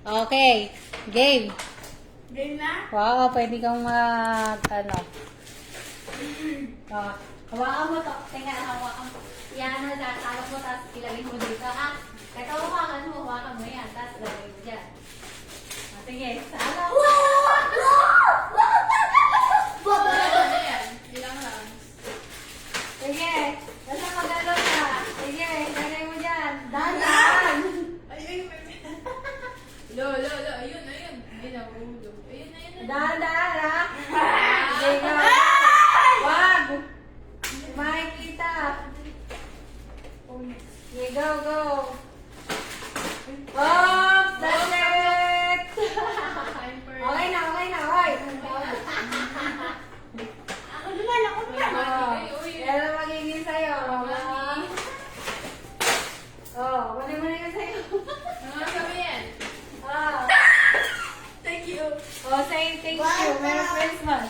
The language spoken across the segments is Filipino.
Okay. Game. Game na? Wow, pwede kang ano. Hawakan mo to. Tingnan, hawakan mo. Yan, talok mo, tapos ilagay mo dito, ha? Ito, hawakan mo yan, tapos ilagay mo dyan. Sige, salok. Ano yan? Ilang lang? Sige, basta magano ka. Sige, ilagay mo dyan. Dahan-dahan. Lo. Ayun. Ayun ang ulo. Ayun. Dahan-dahan, ha? Sige, wag. Makikita. Sige, go. Oops, that's it. Time for... Okay na, hoy. Ako naman. Yan ang magiging sa'yo. Kunin mo na yun sa'yo. Ano kami yan? Thank you. Say thank you. Merry Christmas.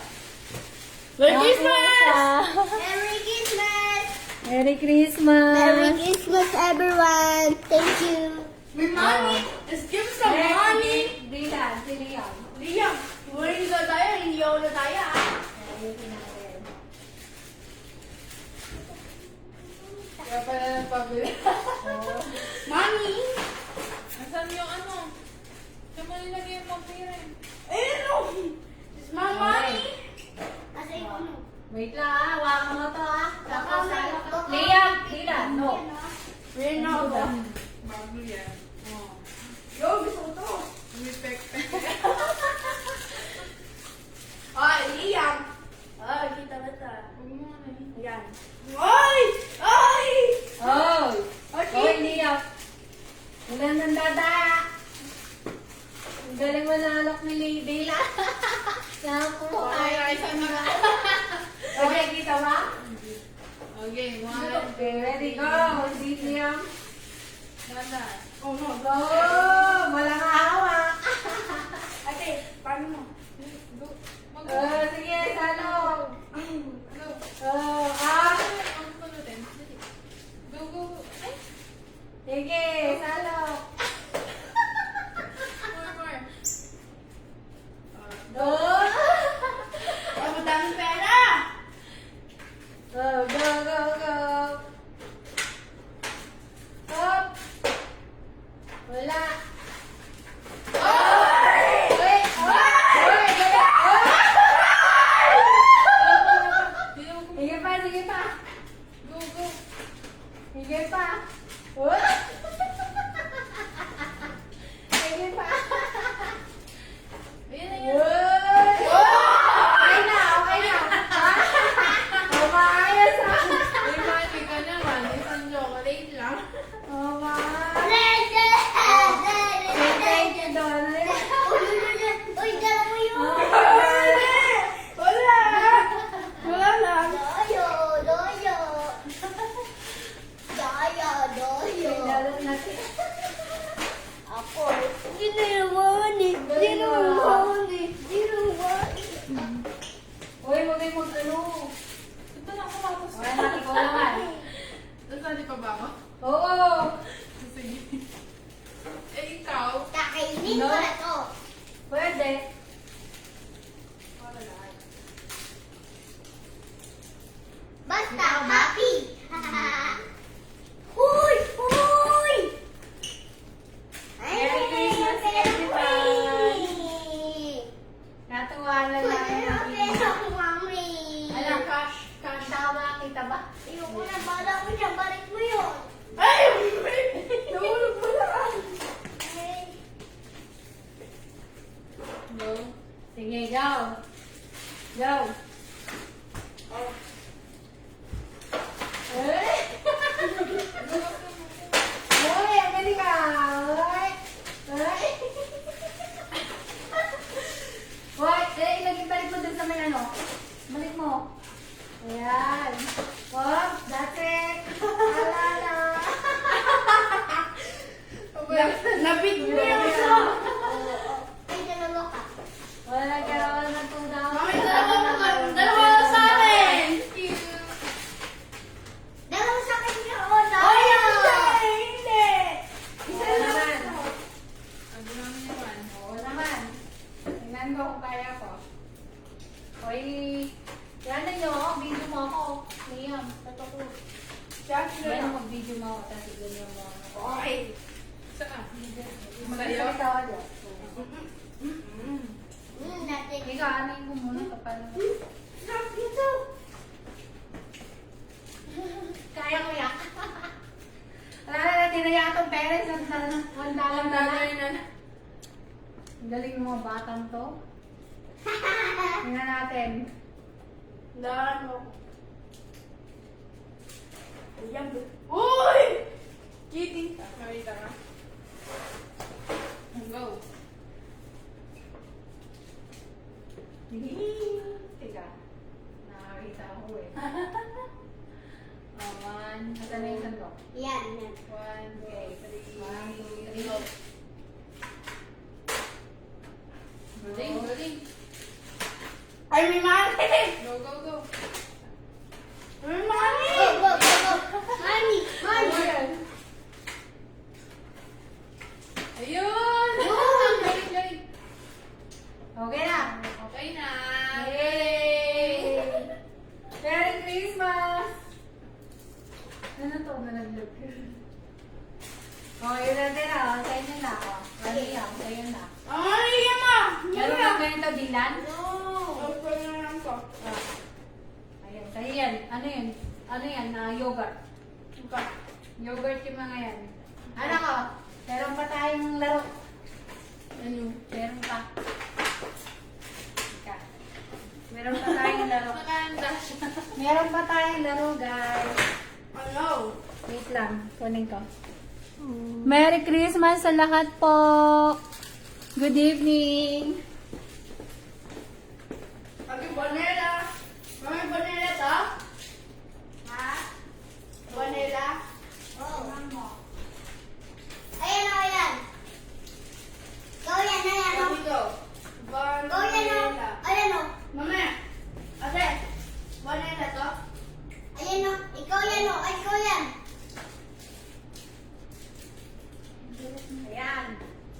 Merry Merry Christmas! Merry Christmas. Merry Christmas, everyone! Thank you! May money! Let's give some money! Dilan, si Liam. Liam, hindi na tayo. Hindi ako na tayo, ah. Ayusin natin. Kaya pala nagpabili. Money! Nasaan yung ano? Saan mo nilagay yung pampira? Ayun o! It's my money! Kasi ano? Wait lang, ha. Hawakan mo to, ha. Tapos, Liam, Dilan, no. Ronaldo. Bago yan. Oh. Yo, gusto ko to. Respect. Liam. Kita. Huwag mo na. Yan. Ay! Oh! Okay. Hoy, Liam. Ang gandang dada. Ang galing mo na alok ni Dilan. Naku, Ay, saan na? Okay, kita ba? Okay, Okay, ready, go. Si Liam. Nana. Oh no. Go! Walang hawak. Ate, paano mo? Sige, salong. Go. Ang pulutin. Go. Ay, Sige, salong. more. Go! Ay, madaming pera. Go. Hop. Wala. Wait. Sige pa. Go. Sige pa. What? Sige pa. Ayun. Okay na. Umayos ha. May money ka naman. Isang chocolate lang. Umayos. Thank you, Donald. Uy, dala mo yun! Wala lang. Doyo! Lalo natin. Ako, hindi naman eh. Uy, huwag kayo mag-ano. Ito na ako tapos. Wala natin ko naman. Nasali pa ba ako? Oo. Sige. Ikaw? Kakainin ko na to. Pwede. Basta happy! Huy! Merry Christmas, everyone! Natuwa na lang. Alam, cash. Tama, kita ba? Ayoko na, bala ko siya. Balik mo yun. Ay! Nahulog mo lang. Go. Sige, go. Go. Eh? Uy, ang galing ka. Uy. Uy, balik mo dun sa may ano. Balik mo. Ayan. Oh, that's it. Alala. Nabit mo yung isa. Ay, dalawa ka. Wala nagkaroon ng 2,000. Dalawa sa atin. Dalawa sa akin yun. Ay, hindi. Isa naman. Ano naman naman? Malayo? Ito ako. Natin. Ikaw, amin mo muna kapal naman. Sarap nito. Kaya ko yan. Wala na natin na yan itong pera. Isang $1 na lang. Ang galing ng mga batang to. Tingnan natin. Dahan mo. Ayan ba? Uy! Kitty. Marita ka. Go. Teka. Nakakita ako eh. One. Asa na yung sandok? Yan, yan. 1, 2, 3. 1, 2, 3. Go. Galing, galing. Ay, may mami! Go, go, go. May mami! Go, go, go, go. Mami! Mami! Ayun! Yun! Galing, galing. Okay na. Okay na. Yay! Merry Christmas! Ano to? Nalaglag. Oh, yun natin na. Sa inyo na. Oh. Ano yan? Sa inyo na. Ay, yan ma! Meron na ganito bilan? No! Okay na lang ko. Ayan. Sa'yo yan. Ano yan? Ano yan? Yogurt. Yogurt yung mga yan. Ano ko? Meron pa tayong laro. Ano? Meron pa. Teka. Meron pa tayong laro. Nakahanda siya. Meron pa tayong laro, guys. Ano? Wait lang. Kunin ko. Merry Christmas sa lahat po! Good evening! Happy Bonella. Mami, Bonella to? Ha? Bonella? Oh. Ayan o, ayan. Go yan, ayan o. Here we go. Go yan o. Bonella. Ayan o. Mami, ate, Bonella to? Ayan o. Ikaw yan o. Ay, ikaw yan. Ayan.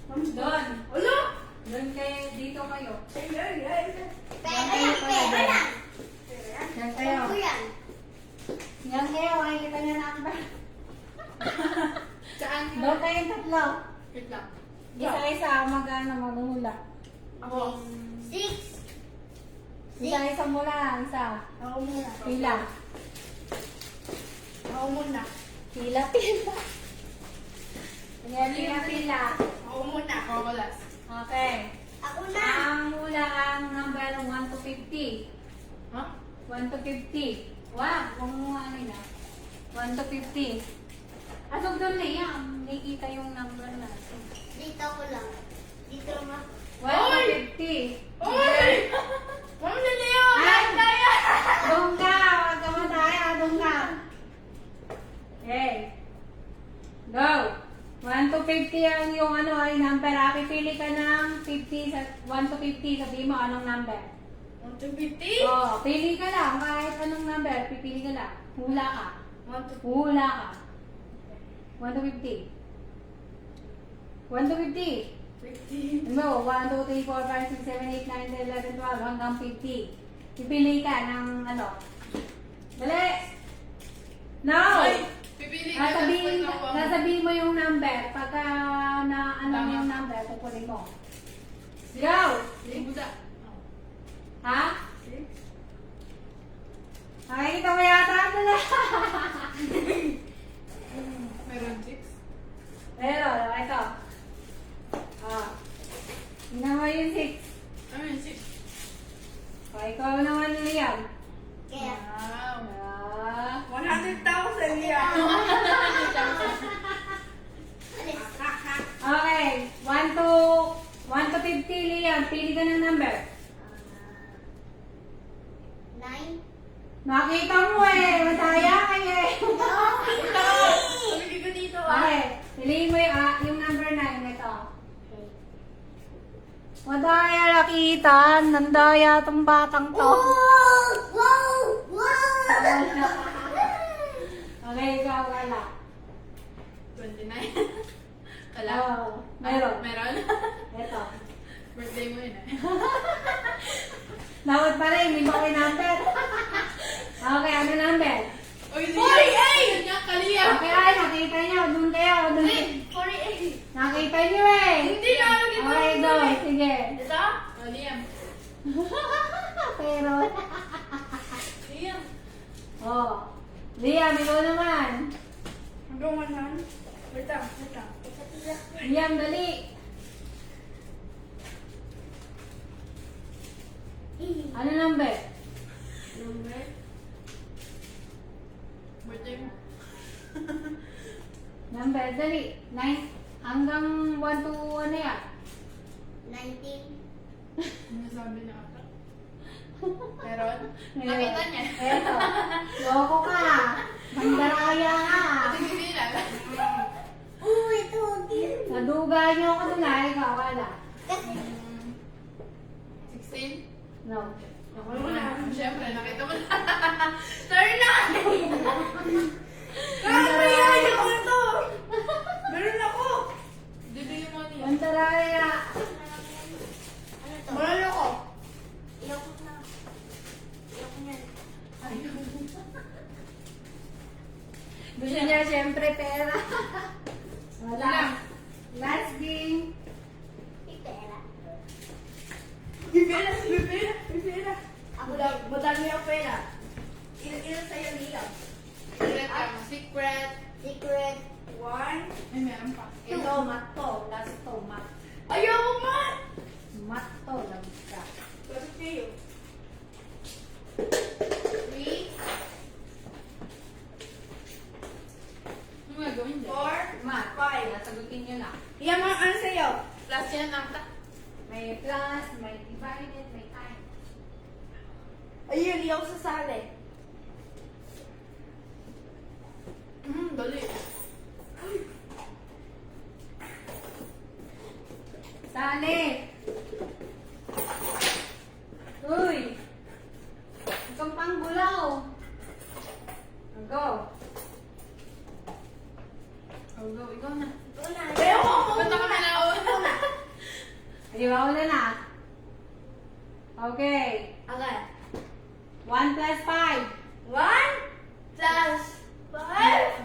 Doon. Ulo? Doon kayo. Dito kayo. Pera yan, pera yan. Yan kayo. Ito yan. Yan kayo. Makikita niyo na ang bag. Saan? Doon kayong tatlo. Wait lang. Isa-isa maghula. Ako. 6. Isa-isa mula. Isa. Ako muna. Pila. Ako muna. Pila. Ayan, pila. Ako muna. Ako last. Okay. Ako na. Ang hula ang number 1 to 50. Ha? 1 to 50. Wow, kung ano na. 1 to 50. Asok doon na yan. Nakikita yung number natin. Dito ko lang. Dito lang. 1 to 50. Uy! Mami, dali yun! Ay! Daya! Doon ka! Huwag ka madaya. Doon ka. Okay. Go! 1 to 50 ang yung ano ay number. Pipili ka ng 50 sa 1 to 50. Sabihin mo anong number. 1 to 50? Oh, pili ka lang. Kahit anong number, pipili ka lang. Hula ka. 1 to Hula ka. 1 to 50. 1 to 50. 50. Ano, 1, 2, 3, 4, 5, 6, 7, 8, 9, 10, 11, 12, hanggang 50. Pipili ka ng ano. Dali! Now! Ay! Pipili ka Sasabihin mo yung number. Pagka na ano Tama. yung number, kukunin mo. Go! Buda. Ha? Nakikita mo yata ano na. Meron 6. Pero, ito. Tingnan mo yung 6. Ano yun, 6? O, ikaw naman na yan. Kaya. Wow. 100,000 100,000 yan. Okay, 1 to 50, Liam. Pili ka ng number. 9. Nakita mo eh. Mataya ka eh. Pumili ko dito Okay, piliin mo yung number 9. Ito. Madaya nakita. Nandaya tong batang to. Wow! Wow! Wow! Okay, ikaw wala. 29. Wala. Oh, meron. Meron? Ito. Birthday mo yun eh. Dapat pa rin, hindi ba kayo number? Okay, ano number? Uy, 48! Yan nga, kaliya. Okay, ay, nakita niyo. Doon kayo. Doon. 48. Nakita niyo eh. Hindi na, hindi ko Okay, na go. tuloy. Sige. Ito? O, Liam. Pero, Liam. oh. Liam, ikaw naman. Hanggang 100. Wait lang. Liam, dali. Ano number? Number? Birthday mo. Number, dali. 9 hanggang 1 to ano yan? 19. Ano sabi na ata? Meron? Nakita niya. Eto. Loko ka. Mandaraya ka. Kasi hindi lang. Oh, ito. Naduga niyo ako dun ah. Ikaw, wala. 16? No. Ako na. Siyempre, nakita mo na. Turn na! Kakapayan ako ito! Meron ako! Dito yung money. Mandaraya. Ano to? Meron ako. Ayoko na. Ayoko niyan. Gusto niya siyempre pera. Wala. Wala. Last game. Pipera. Bibira. Ako Madami ang pera. Ilan sa'yo nila? Secret. Secret. Secret. 1. Ay, meron pa. Ito, mat to. Last to, mat. Ayoko man! Mat to. Labka. Bakit kayo? 3. Ano gagawin dyan? 4. Mat. 5. Nasagutin niyo na. Yan mga ano sa'yo? Plus yan ata. May plus, may divided, may time. Ayun, hindi ako sasali. Dali. Sali! Uy! Ikang panggulaw. Go. Go, ikaw na. Ito na. Pero ako na na. Di ba una na? Okay. Okay. 1 plus 5. 1 plus 5.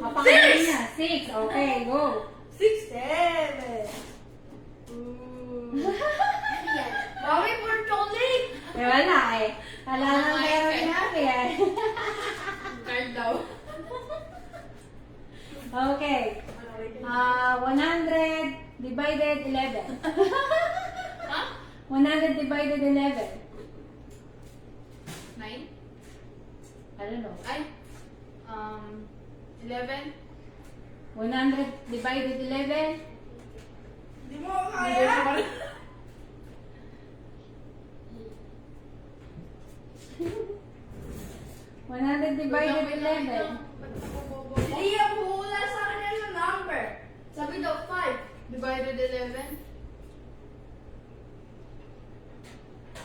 Mapakagaling niya. 6. Okay, go. 6, 7. Mami, for chocolate. Eh, wala eh. Wala nang meron sinabi eh. Card daw. Okay. 100 divided 11. Ha? 100 divided 11. 9? I don't know. Ay. 11? 100 divided 11. Hindi mo kaya. 100 divided 11. Hindi ang hula sa kanya yung number. Sabi daw 5. Divided 11?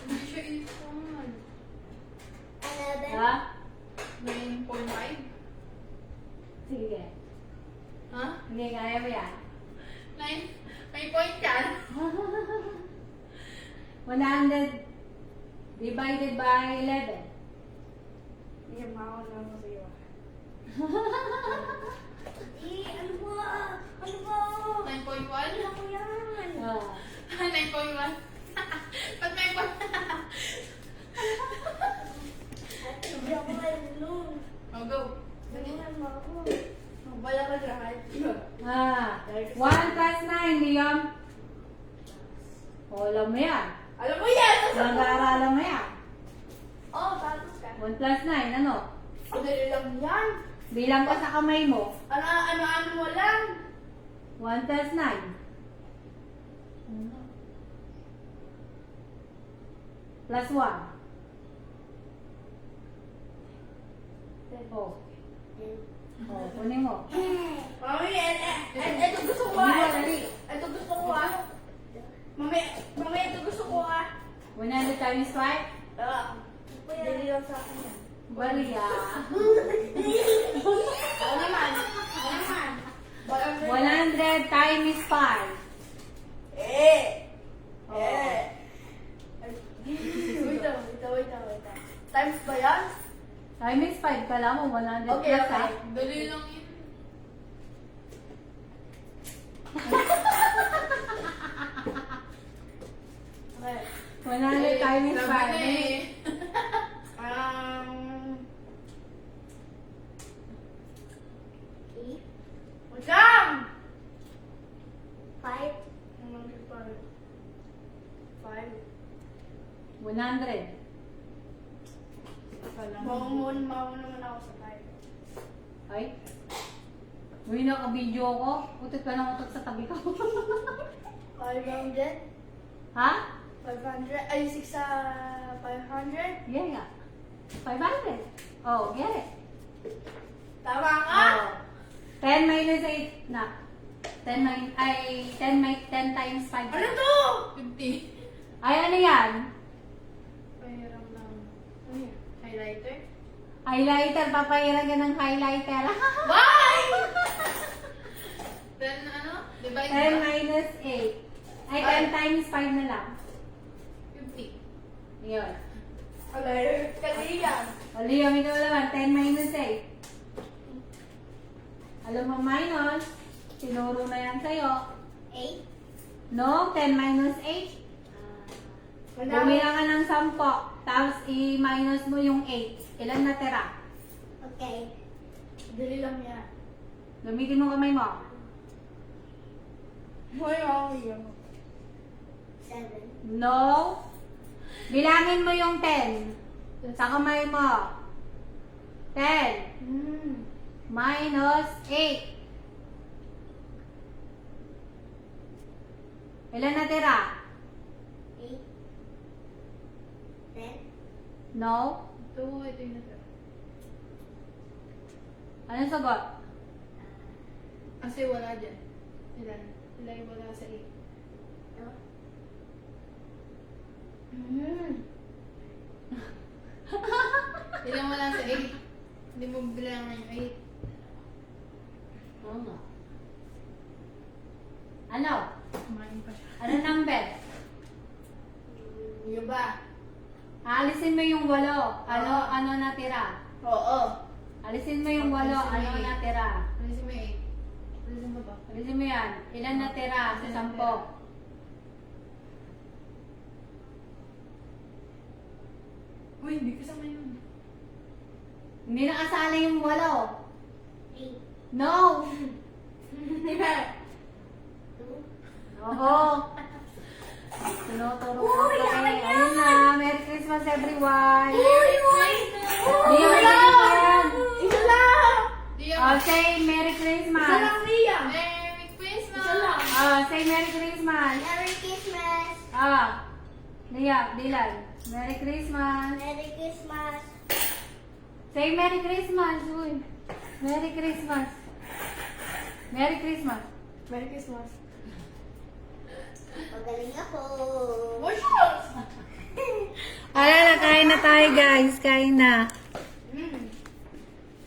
Hindi siya ipon. 11. Ha? 9.5? Sige. Ha? Hindi, kaya mo yan. 9? May point yan. 100 divided by 11. Hindi, makakala mo sa'yo. Ano ba? Ano ba? 9.1? Ano ko yan? 9.1? Ba't may point? Hindi ako marunong. Oh, go. Marunong mo ako. Wala ka lahat. 1 plus 9, Liam. O, alam mo yan. Alam mo yan! Nag-aaralan mo yan. Oh, tapos ka. 1 plus 9, ano? Madali lang yan. Bilang pa sa kamay mo. Ano mo lang. 1 plus 9. Plus 1. Oh. Oh, kunin mo. Mami, ito gusto ko Hindi ah. mo, dali. Ito gusto ko ah. Mami, ito gusto ko ah. 100 times 5? Dali lang sa akin yan. Baliya. Ako naman. 100 times 5. Wait lang. Times ba yan? Times 5 ka lang mo, 100 Okay, plus okay. Dali lang yun. 100. Mauna naman ako sa tayo. Ay. Uy, naka-video ko. Utot ka ng utot sa tabi ko. 500? Ha? 500? Ay, 6 sa 500? Yeah, nga. 500. Oh, get it. Tama ka? Oh. 10 minus 8 na. 10 times 5. Ano to? 50. Ay, ano yan? Pahiram ng... Ano yun? Highlighter? Highlighter. Papahiran ka ng highlighter. Why? Then ano? Divide 10 minus 8. Ay, 10 times 5 na lang. 50. Yun. Alay, kaliyan. O, Leo, ikaw naman. 10 minus 8. Alam mo, minus. Tinuro na yan sa'yo. 8. No, 10 minus 8. Bumila ka ng 10. Tapos, i-minus mo yung 8. Ilan natira? Okay. Dali lang yan. Gamitin mo kamay mo. Hoy, yun. 7. No. Bilangin mo yung 10. Sa kamay mo. 10 minus 8. Ilan natira? 8. 10. No. Ito yung natira. Anong sagot? Kasi wala dyan. Ilan? Ilan yung wala sa 8? No. Ilan wala sa 8? Hindi mo bilangan yung 8. Oo nga. Ano? Kumain pa siya. Ano number? Yung ba? Alisin mo yung 8. Ano natira? Oo. Alisin mo yung 8. Alisin mo Ano yung eight. natira? Alisin mo 8. Alisin mo ba? Alisin mo yan. Ilan natira sa 10? Uy, hindi kasama yun. Hindi nakasala yung 8. 8. No! Hindi ba? 2. Oo. Tinuturo ko kayo. Ayun na. Merry Christmas everyone. Di yung yan. Isa lang! Oh, say Merry Christmas. Isa lang, Ria! Merry Christmas! Isa lang! Oh, say Merry Christmas. Merry Christmas. Lia, Dylan. Merry Christmas. Merry Christmas. Say Merry Christmas. Uy. Merry Christmas. Merry Christmas. Merry Christmas! Pagaling ako. Bonjour! Alala, kain na tayo guys. Kain na.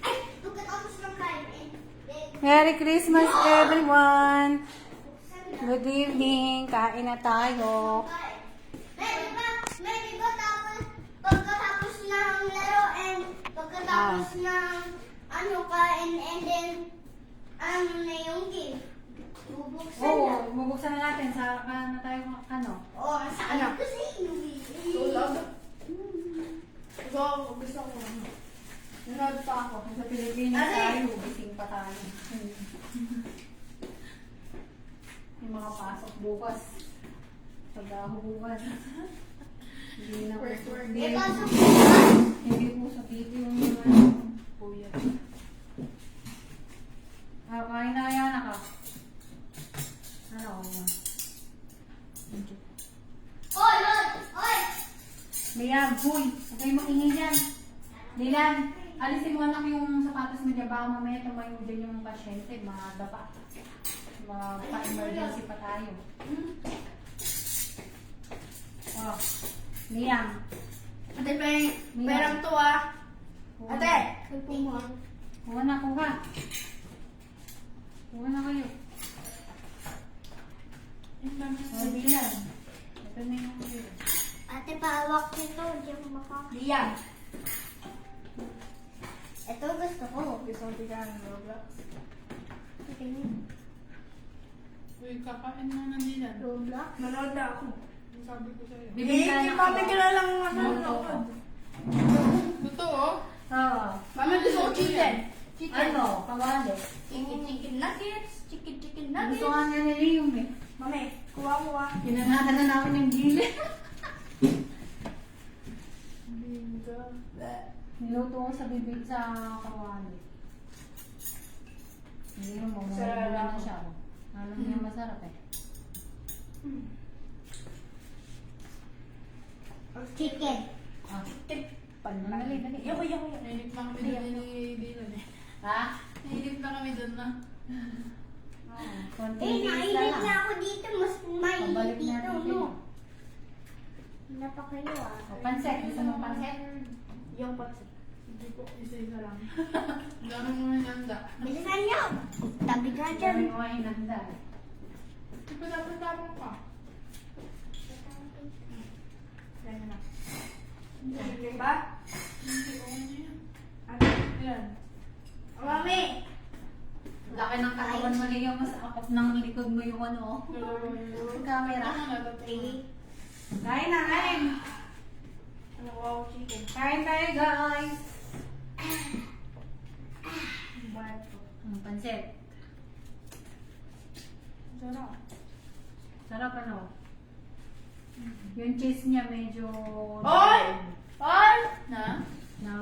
Ay, pagkatapos ng kain. Merry Christmas everyone. Good evening. Kain na tayo. Di ba tapos, pagkatapos ng laro and pagkatapos ng kain and then ano na yung game? Bubuksan na. Oo, bubuksan na natin sa na tayo Oo, sa ano? Kasi Tulog? Gusto ko. Nanood pa ako. Sa Pilipinas tayo, gising pa tayo. Yung mga pasok bukas. Pag-ahubukan. Hindi na Work. Hindi, pasok hindi po sa TV yung kuya. Kain na yan ako. Ano ko ba? Oy, Lord! Oy! Liam, huy! Huwag kayo makinig yan. Liam, alisin mo anak yung sapatos mo dyan. Baka mamaya tumayo dyan yung pasyente. Mga dapa. Mga pa-emergency pa tayo. Oh. Liam. Ate, perang to ah. Ate! Cellphone mo ah. Kuha na, kuha. Kuha na kayo. Oh, Liam. Ito na yung kuya. Ate, pahawak nito. Diyan mo makaka. Liam. Ito gusto ko. Gusto ko tika ng Roblox. Tingin. Uy, kakain na ng Dylan. Roblox? Manood na ako. Sabi ko sa'yo. Bibigyan Eh, na mami ako. ka na lang Luto ko. manood. Totoo? Oo. Mami gusto ko chicken. Ano? Kawali. Chicken nuggets. Chicken nuggets. Gusto nga niya ni Liam eh. Mami, kuha mo ah. Pinanatan na namin yung gili. Niluto ko sa bibig sa kawali. Hindi mo, Sarap. na siya. Oh. Alam niya masarap eh. Chicken. Ah, dali, dali. Yako. Nainip na kami doon ni Dylan eh. Ha? Nainip na kami doon na. Konti Nainit na ako dito. Mas mainit Pabalik dito, natin no? kayo. Wala pa kayo, ah. O, pansit. Gusto mo pansit? Yung patsi. Hindi po, isa-isa lang. Dami mo na nanda. Bilisan niyo. Tabi ka dyan. Dami mo ay hinanda. Di ba dapat tapang pa? Yan na. Hindi ba? Hindi ko na yan. Ano? Yan. Mami! Laki ng katawan mo niya, mas akap ng likod mo yung ano. Yung camera. Kain na, kain. Ano, wow, chicken. Kain tayo, guys. Bato. Pansit. Sarap. Sarap ano? Yung cheese niya medyo... Oy! Oy! Na? Na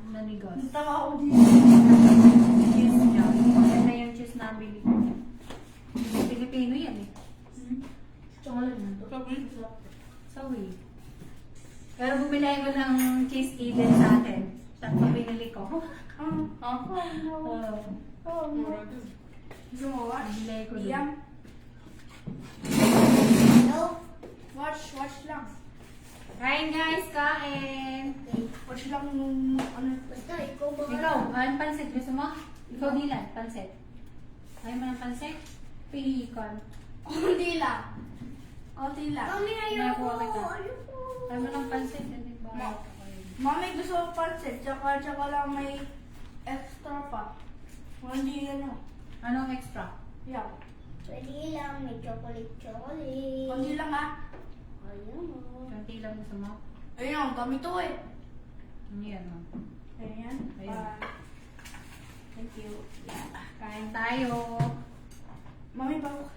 nanigos. Tawa ako dito. Yung cheese niya. Maganda yung cheese na bili ko. Pilipino yan eh. Chocolate na to. Sawi. Pero bumili ko ng cheese Eden sa atin. Tatlo binili ko. Mura dun. Gusto mo watch? Bumili ko Iyam. doon. No? Watch lang. Kain guys, kain! Watch lang nung ano. Basta ikaw ba? Ikaw, ano pansit? Gusto mo? Ikaw Dylan, pansit. Ayaw mo ng pansit? Pihikon. Konti lang. Konti lang. Mami, ayoko. Ayoko kita. Ayoko. Ayaw mo ng pansit? Hindi ba? Mami, gusto ko pancit. Tsaka lang may extra pa. Hindi ano. Anong extra? Yeah. Pwede lang, may chocolate. Konti lang ah. Ayaw mo. Kunti lang gusto mo? Ayun, kami to eh. Ano yan o? Ayan. Ayun. Thank you. Yeah. Kain tayo. Mami, bago.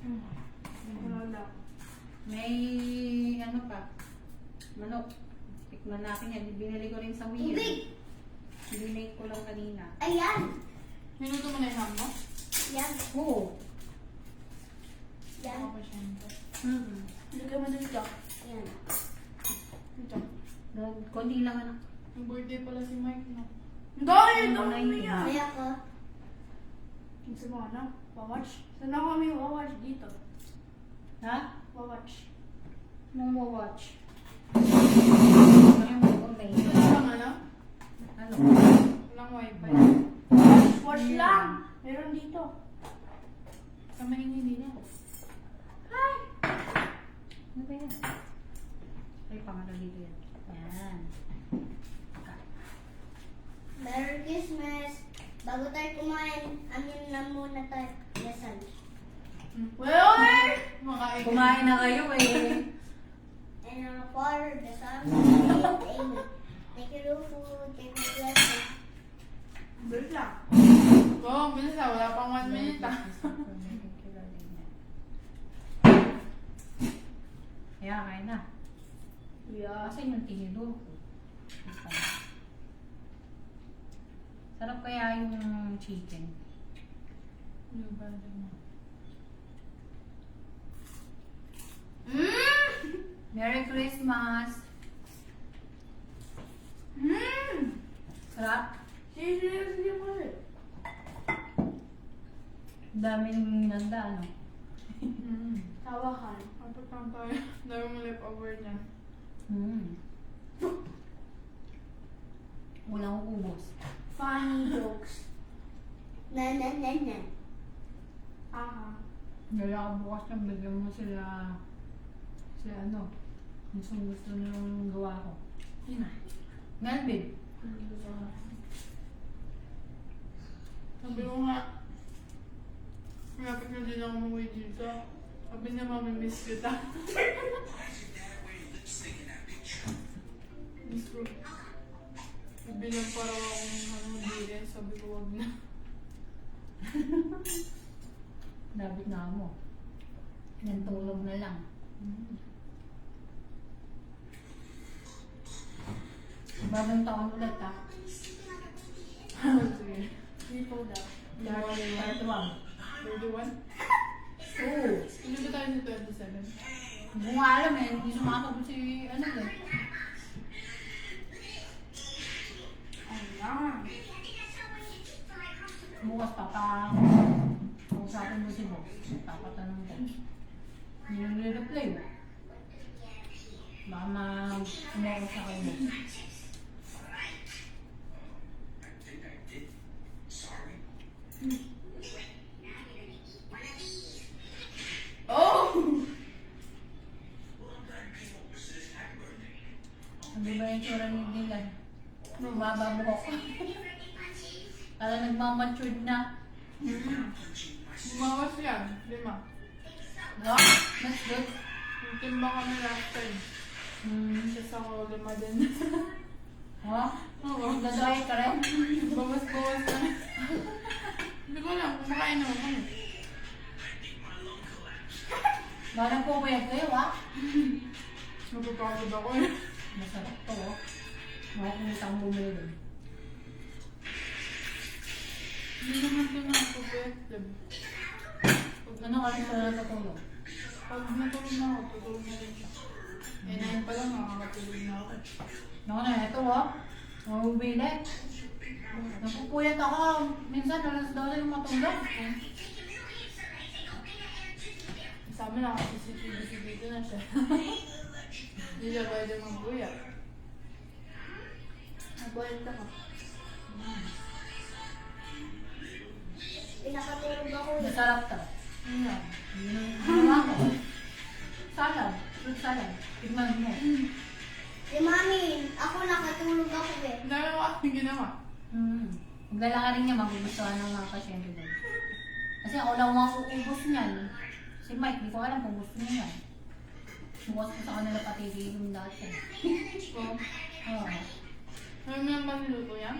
Ano lang. May ano pa? Manok. Tikman natin yan. Binili ko rin sa Wii. Tubig. Binili ko lang kanina. Ayan. Minuto mo na yung ham mo? Yan. Oo. Yan. Ako siya nito. Hindi ka mo dito. Yan. Dito. Konti lang ano. Yung birthday pala si Mike, no? Hindi! Ano, Ito mo yan! Kaya ko. Gusto mo ano? Wawatch? Saan ako kami wawatch dito? Ha? Wawatch. Nung watch. Ano yung online? Ito na lang ano? Ano? Walang wifi. Watch lang! Meron dito. Sa maingay din yan. Hi! Ano ba yan? Ay, pangalan dito yan. Yan. Merry Christmas. Bago tayo kumain, amin na muna tayo. Yasan. Well, mga Kumain na kayo eh. And our Father, the Son, and the Holy Spirit. Amen. Thank you, Lord, for taking blessing. Bilis lang. Oo, bilis lang. Wala pang 1 minute ah. Kaya, kain na. Yeah. Kasi yung tinidor ko. Sarap kaya yung chicken. Yung banda mo. Merry Christmas! Sarap? Seriously mo eh. Daming nanda, ano? Tawakan. Kapag tayo. Dami mo leftover niya. Walang ubos. Funny jokes. Na. Aha. Gaya ka bukas na bigyan mo sila ano, gusto nilang gawa ko. Yun na. Ngayon, babe. Sabi ko nga, malapit na din ako umuwi dito. Sabi niya, mamimiss kita. Miss ko. Sabi niya parang akong hindi sabi ko wag na. Labit na mo. Yan tulog na lang. Bagong taon ulit ha. Sige. Hindi po daw. 31. 31? Oo. Hindi ba tayo sa 27? Hindi ko nga alam eh. Hindi sumakabot si ano eh. Ayan. Bukas usapin mo si Bob. Papatanong ko. Hindi nang nire-reply mo. Baka sumawag sa kayo. Oh! Hindi ba yung tsura ni Dylan? Mababuhok. Kala nagmamatured na. Bumawas yan. 5. No? That's good. Nagtimba kami last time. Just ako 5 din. Oh? Oo. Nag-dry ka rin? Bawas-bawas na. Hindi ko alam. Kumakain naman kami. Parang pupuyat kayo ha? Napapagod ako eh. Masarap to oh. Makikita ang bumili dun. Hindi naman ito nakapapayat. Ano ka rin sa natutulog? Pag natulog na ako, tutulog na rin siya. Eh, 9 pa lang, nakakatulog na ako. Ako na, ito oh. Mabubili. Napupuyat ako. Minsan, alas 12 yung matulog. Sa amin, nakaka-CCTV dito na siya. Hindi siya pwede magbuya. Nagbayad ako. Pinakatulog ako eh. Masarap to. Ano yan? Ginawa ko. Salad. Fruit salad. Tignan mo. Si Mami, ako nakatulog ako eh. Ang dami ko aking ginawa. Magdala ka rin niya, magugustuhan ng mga pasyente doon. Kasi ako lang uubos niyan. Si Mike, di ko alam kung gusto niya yan. Bukas ko sa kanila pati yung dati. So, Oo. ano naman niluto yan?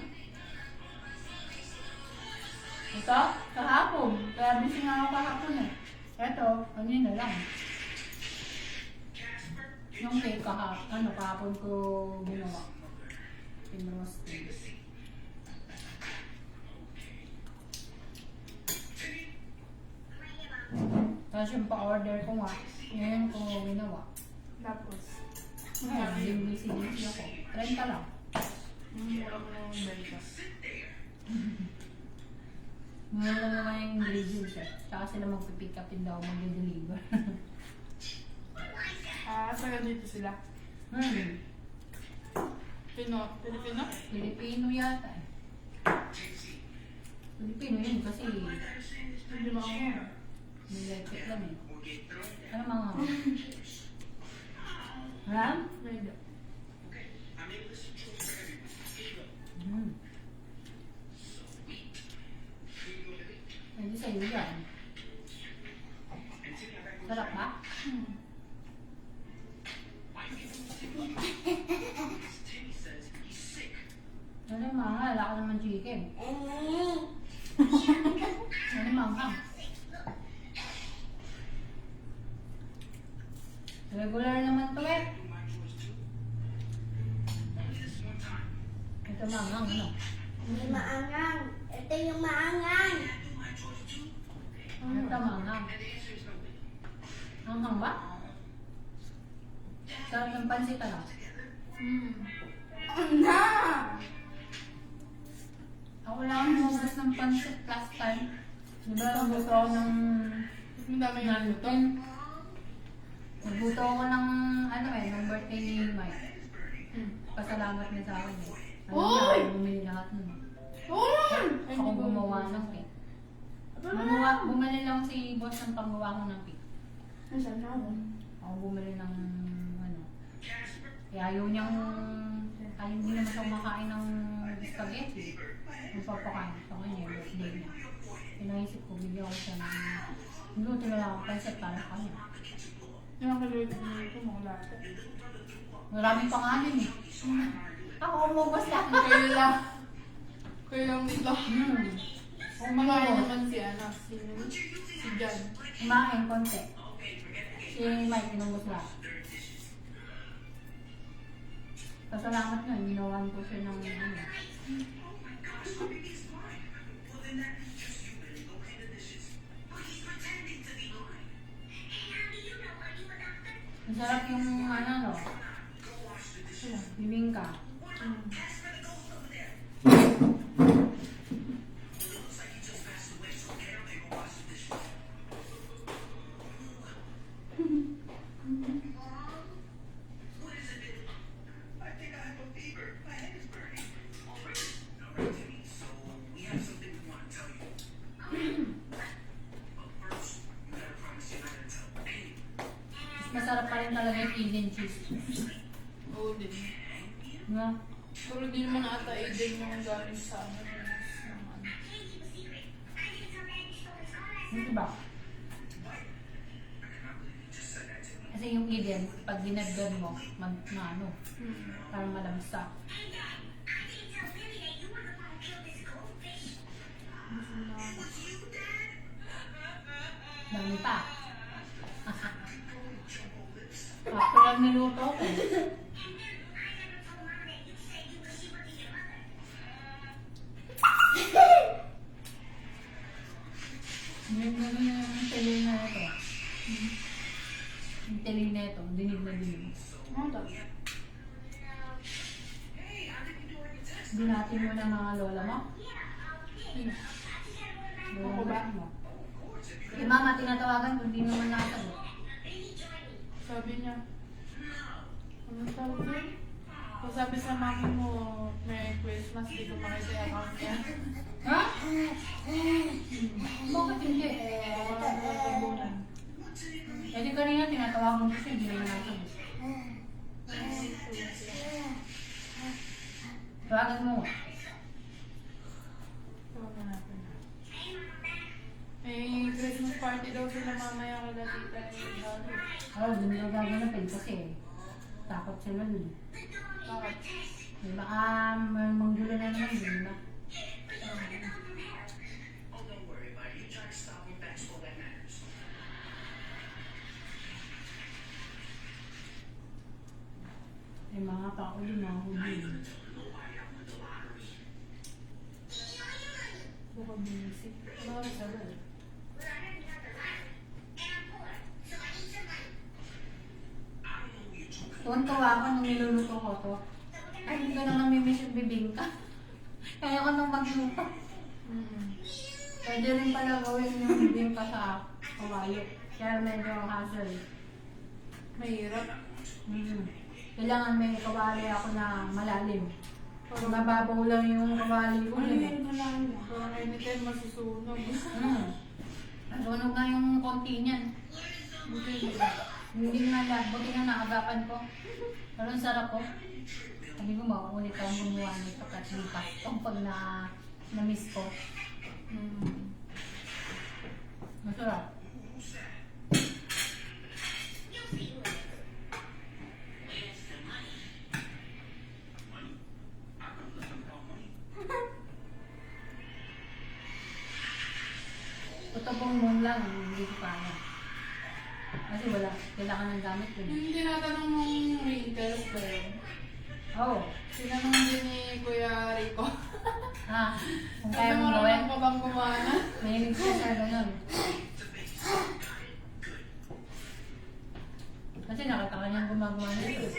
Ito, kahapon. Kaya busy nga ako kahapon eh. Ito, kanina lang. Yung cake kahapon ko ginawa. Pinroasting. Tapos yung pa-order ko nga, ngayon ko ginawa. Tapos, Ngayon, busy ako. 30 lang. mura ko na yung benta. Ngayon lang naman yung ingredients eh. Tsaka sila magpipick up din daw mag-deliver. Taga dito sila. Filipino? Filipino yata eh. Filipino yun kasi Hindi ba ako? nilepit lang eh. Ano mga? Ram? Medyo. Hindi sa'yo yan. Sarap ba? Ano yung mga? Wala ka naman chicken. Ano yung mga? Regular naman to eh. Ito mga ano? Hindi maangang. Ito yung maangang. Ito mga. Hanghang ba? Sarap ng pansit ano? Na! Ako lang humus ng pansit last time. Diba nagbuto ako ng Ang dami yung luto. Nagbuto ako ng ano eh, ng birthday ni Mike. Pasalamat niya sa akin eh. Ano Uy! niya, ako bumili lahat nun. Ako gumawa ng cake. Bumili lang si boss ng panggawa ko ng cake. Nasaan siya ako? Ako bumili ng ano. Kaya ayaw niyang, ayaw hindi naman siya kumakain ng spaghetti. Magpapakain sa kanya, birthday niya. Pinaisip ko, bigyan ko siya ng luto na lang ang pansit para sa kanya. Yung ang kalulit ko, mga lahat. Maraming pangalan eh. Ako umubos lang. Kayo lang. Kayo lang dito. Kumakain Umubos. naman si ano, si Jan. Kumain konti. Si Mike inubos lang. Pasalamat nga, ginawan ko siya ng ano. Masarap yung ano, no? Bibingka. Mas masarap pa rin talaga yung Asian cheese. Oo din. No? Pero di naman ata Eden yung galing sa ano. Hindi ba? Kasi yung Eden, pag dinagdag mo, ano, parang malamsa. Dami pa. Ako lang niluto ko. Yung tiling na ito. Yung tiling na ito, dinig na dinig. Ano to? Binati mo na mga lola mo? Ako ba? mo. Si mama tinatawagan kung di naman nakasagot. Sabi niya, ano tawag doon? Kung sabi sa mami mo, Merry Christmas, di ko makita yung account niya. Ha? Bakit hindi? Wala ko tabunan. Eh di kanina tinatawagan ko siya, hindi naman nakasagot. Tawagan mo. Tawagan natin. May Christmas party daw sila mamaya kada tita ni Lalo. Oo, hindi ko gaganapin kasi takot sila dun. Bakit? Eh, baka manggulo na naman yun, ba? May mga tao din, mga huli. Baka binisip. Ano sa rin? Tuwan-tuwa ako nung niluluto ko to. Ay, hindi ko na namimiss yung bibingka. Kaya ko nang magluto. Pwede rin pala gawin yung bibingka sa kawayo. Kaya medyo hassle. Mahirap. Kailangan may kawali ako na malalim. Pag mababaw lang yung kawali ko. Ano yun na lang? Parang anytime masusunog. Nasunog na yung konti niyan. Buti nila. Hindi na lang. Buti na naagapan ko. Pero ang sarap ko. Sabi ko, mauulit akong gumawa nito at lipas kung pag na-miss ko. Masarap. Tutubong mong lang, hindi ko kaya. Kasi wala, kailangan ng gamit ko. Yung tinatanong mong wrinkles ba yun? Oo. Tinanong din ni Kuya Rico. Kung Sabi kaya mo mong lang gawin, pa bang gumana? mahilig siya sa ganun. Kasi nakita ka niyang gumagawa nito.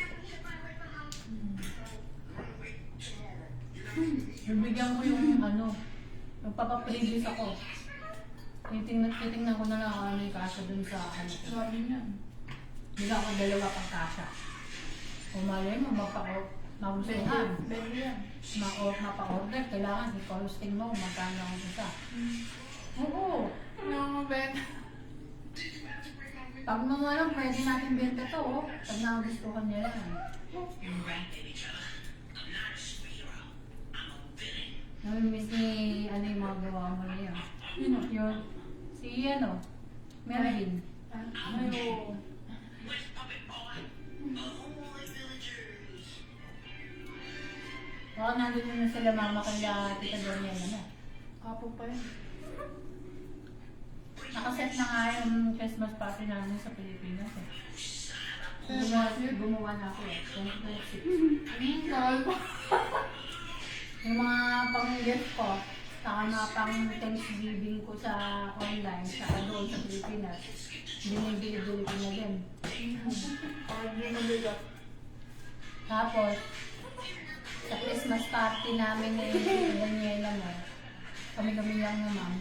Bibigyan ko yung ano, magpapaprevious ako. Titingnan ko na lang kung ano yung kasya dun sa ano ko. Sabi niya. Bila ako dalawa pang kasya. Kung malay mo, magustuhan. Bebe yan. Mapa-order, kailangan i-costing mo kung magkano ang isa. Oo. Ano mo, Ben? Pag mga lang, pwede natin benta to, oh. Pag nagustuhan niya lang. Diba? Namimiss ni ano yung mga gawa mo na yun. Sino? Yung, si ano, Mervin. Ayo. Baka nandun na sila mama kaya tita Daniela na. Kapo pa yun. Nakaset na nga yung Christmas party namin sa Pilipinas eh. Gumawa na ako eh. 2026. Tagal pa. Yung mga pang-gift ko, saka mga pang-Thanksgiving ko sa online, saka doon sa Pilipinas, binibili-bili ko na din. Parang di mabigat. Tapos, sa Christmas party namin ni Daniela mo, kami-kami lang naman.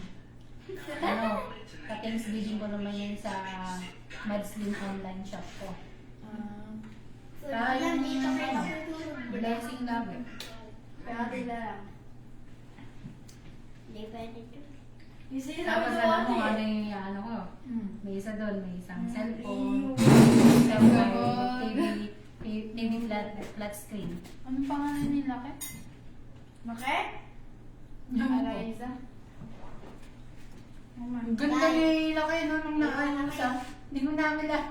Ano, sa Thanksgiving ko naman yun sa Madslim online shop ko. Kaya yung Dito kayo ano, matutulog. blessing lagi. Kaya tila lang. Hindi pwede to. Tapos alam mo ano yung ano ko, may isa doon, may isang cellphone, TV flat screen. Ano pangalan ni Laki? Laki? Eliza? Ang ganda ni Laki no, nung naayusan. Hindi ko namin lang.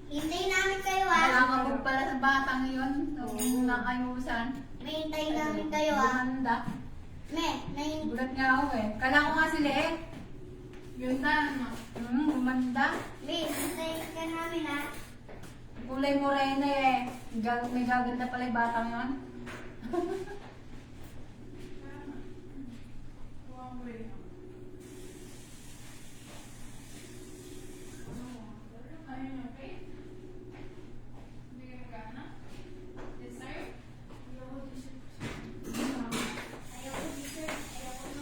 Hintayin namin kayo Nakakabog pala sa batang yun, nung naayusan. Hintayin namin kayo Gumanda. Me, Gulat nga ako eh. Kala ko nga sila eh. Yun na, ano? Gumanda. hintayin ka namin Kulay morena eh. May gaganda pala yung batang yun.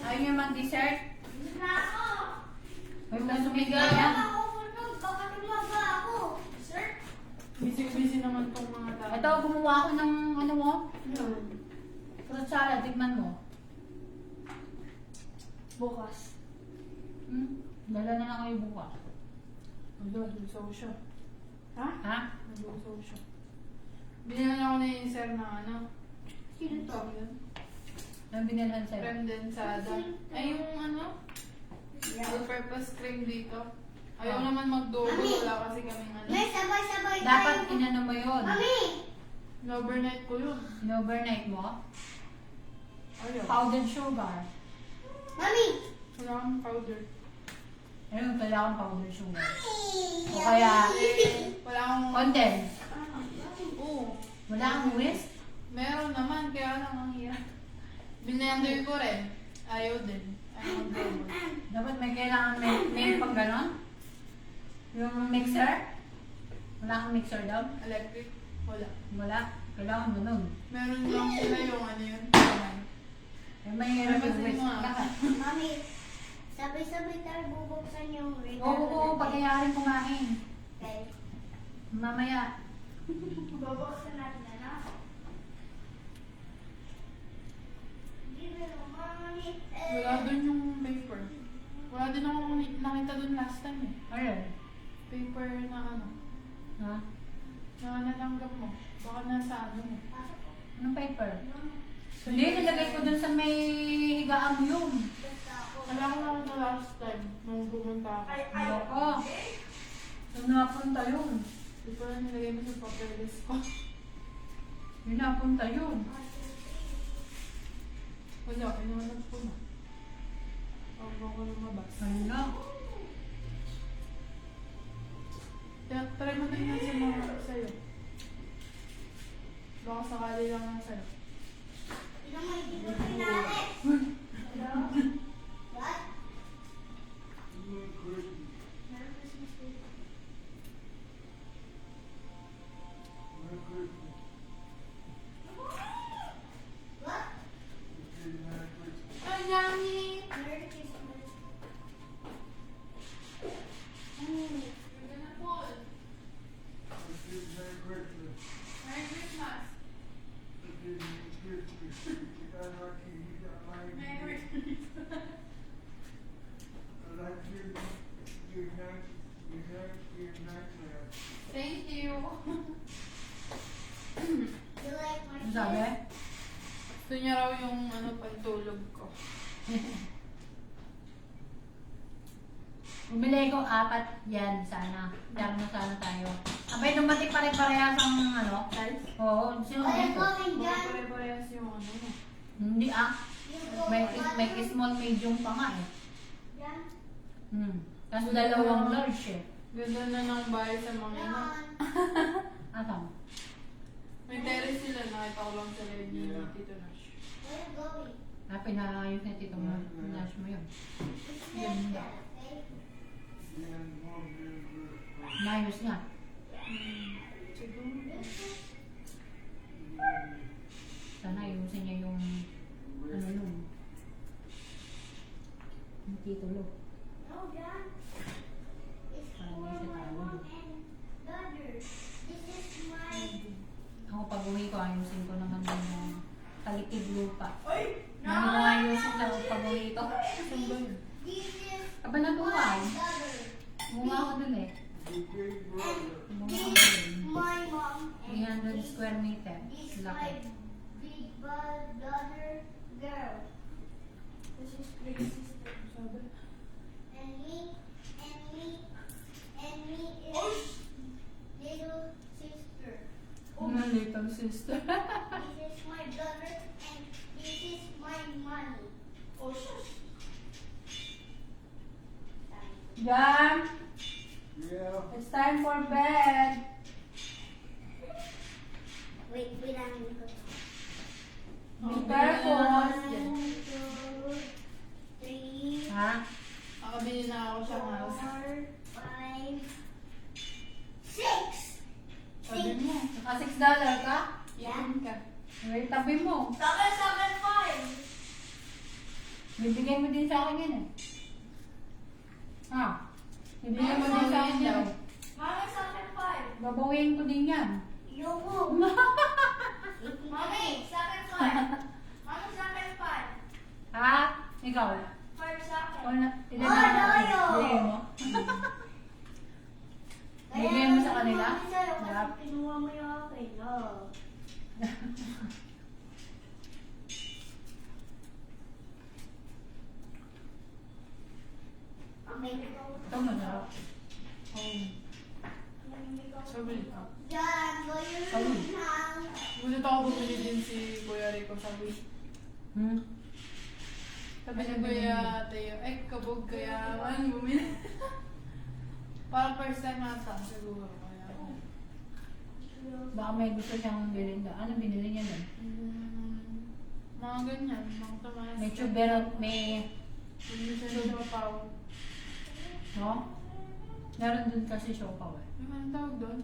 Ayaw niyo man dessert? Na ako! May masumigay Baka yan. ako tulog, baka tumaga ako. Sir? Busy naman tong mga tao. Ito, gumawa ako ng ano mo? Fruit salad, tignan mo. Bukas. Dala na lang kayo bukas. Naglusaw siya. Ha? Ha? Naglusaw siya. Binigyan ako ni Sir ng ano. Sino to? Tawag yun? Anong binilhan sa'yo? Creme densada. Ay, yung ano? All-purpose cream dito. Ayaw naman mag-double. Mami! Wala kasi kaming ano. May sabay-sabay Dapat tayo. inano mo yun. Mami! Overnight ko yun. In-overnight mo. Ayaw. Powdered sugar. Mami! Wala akong powder. Ayun, kailangan powdered sugar. Mami! O kaya, Wala akong... condense. Oo. Wala kang whisk. Meron naman, kaya lang ang hirap. Binender ko rin. Ayaw din. Ayaw mag-double. Dapat may kailangan may pang ganon. Yung mixer. Wala kang mixer daw. Electric? Wala. Wala. Kailangan ganon. Meron lang sila yung ano yun. May Ay, ba't whisk. mo ah? Lahat. Mami! Sabay-sabay tayo bubuksan yung Oo, pagkayarin kumain. Okay. Mamaya. Bubuksan natin ano? Mami! Wala dun yung paper. Wala din ako nakita dun last time eh. Ayun. Paper na ano. Ha? Na natanggap mo. Baka nasa ano mo. Anong paper? Hindi, nilagay ko dun sa may higaan mo yun. Wala ko na last time nung pumunta ako. Loko. Doon napunta yun. Di pa na nilagay mo sa papeles ko. Yun napunta yun. Wala, inanap ko na. Huwag ako lumabas. Ayun na. Kaya try mo din yan sa mga sa'yo. Baka sakali lang lang sa'yo. Tignan mo, hindi ko pinali. Hello? What? What? Ay, Yami! Merry Christmas. You're gonna fall. Merry Christmas! Merry Christmas! Thank you! You like my Ano sabi? Gusto niya raw yung ano, pagtulog ko. Bumili ko 4 yan sana. Diyan na sana tayo. Abay, dumating pare-parehas ang ano. Guys? Oo, sino Ay, ko? going Baka dyan. pare-parehas yung ano. Hindi ah. You May small, medium pa nga eh. Yan. Tapos dalawang large eh. Ganda na ng bahay sa mga ina. Atang. May terrace sila, nakita ko lang sa live ni Tito Nash. Where you going? Pinaayos na tito mo. Nash mo yun. Ganda. Mayos nga. Siguro. Sana ayusin niya yung ano nun. Yung titulo. No, John. It's Parang for may siya my tawag. mom and daughter. This is my... Ako pag uwi ko, ayusin ko naman yung talikid lupa. Ay! Ano ko ayusin sa pag uwi ko? Saan ba yun? This is Aba natuwa. my daughter. Bunga ako dun eh. And Bunga this ako is dun. my mom. And 300 this square meter. is my Laki. big daughter girl. This is big sister. Sabi. And me is little sister. Ano little sister? This is my brother and this is my money. Oh, shush. Jam! It's time for bed. Wait, bilangin ko. Be careful. 1, 2, 3, Ha? Nakabili na ako sa house. 4, 5, 6. Sabi mo. Naka $6 ka? Yan ka. May tabi mo. Sakal 5. Bibigay mo din sa akin yan eh. Ha? Bibigay mo Ay, din sa akin sabi yan. niya. Mami, sakal 5. Babawiin ko din yan. Yoko. Mami, sakal 5. Mami, sakal 5. Ha? Ikaw? 5 sakal. Wala. Ilan Oh, na? loyo. Bigay mo? Bigay mo sa kanila? Mami, sa'yo kasi Yap. kinuha mo yung akin. Oh. Okay. Ito masarap. Oh. Sabi. Diyan, ngayon Sabi. lang. Gusto ako bumili din si Kuya Rico sa Wii. Hmm? Sabi ni Kuya Teo, kabog kaya ano bumili. Parang first time ata siguro. Kaya, Baka may gusto siyang bilhin doon. Ano binili niya doon? mga ganyan, mga tamas. May tubero, may... Hindi siya sa papaw. No? Meron doon kasi siopaw eh. Ano tawag doon?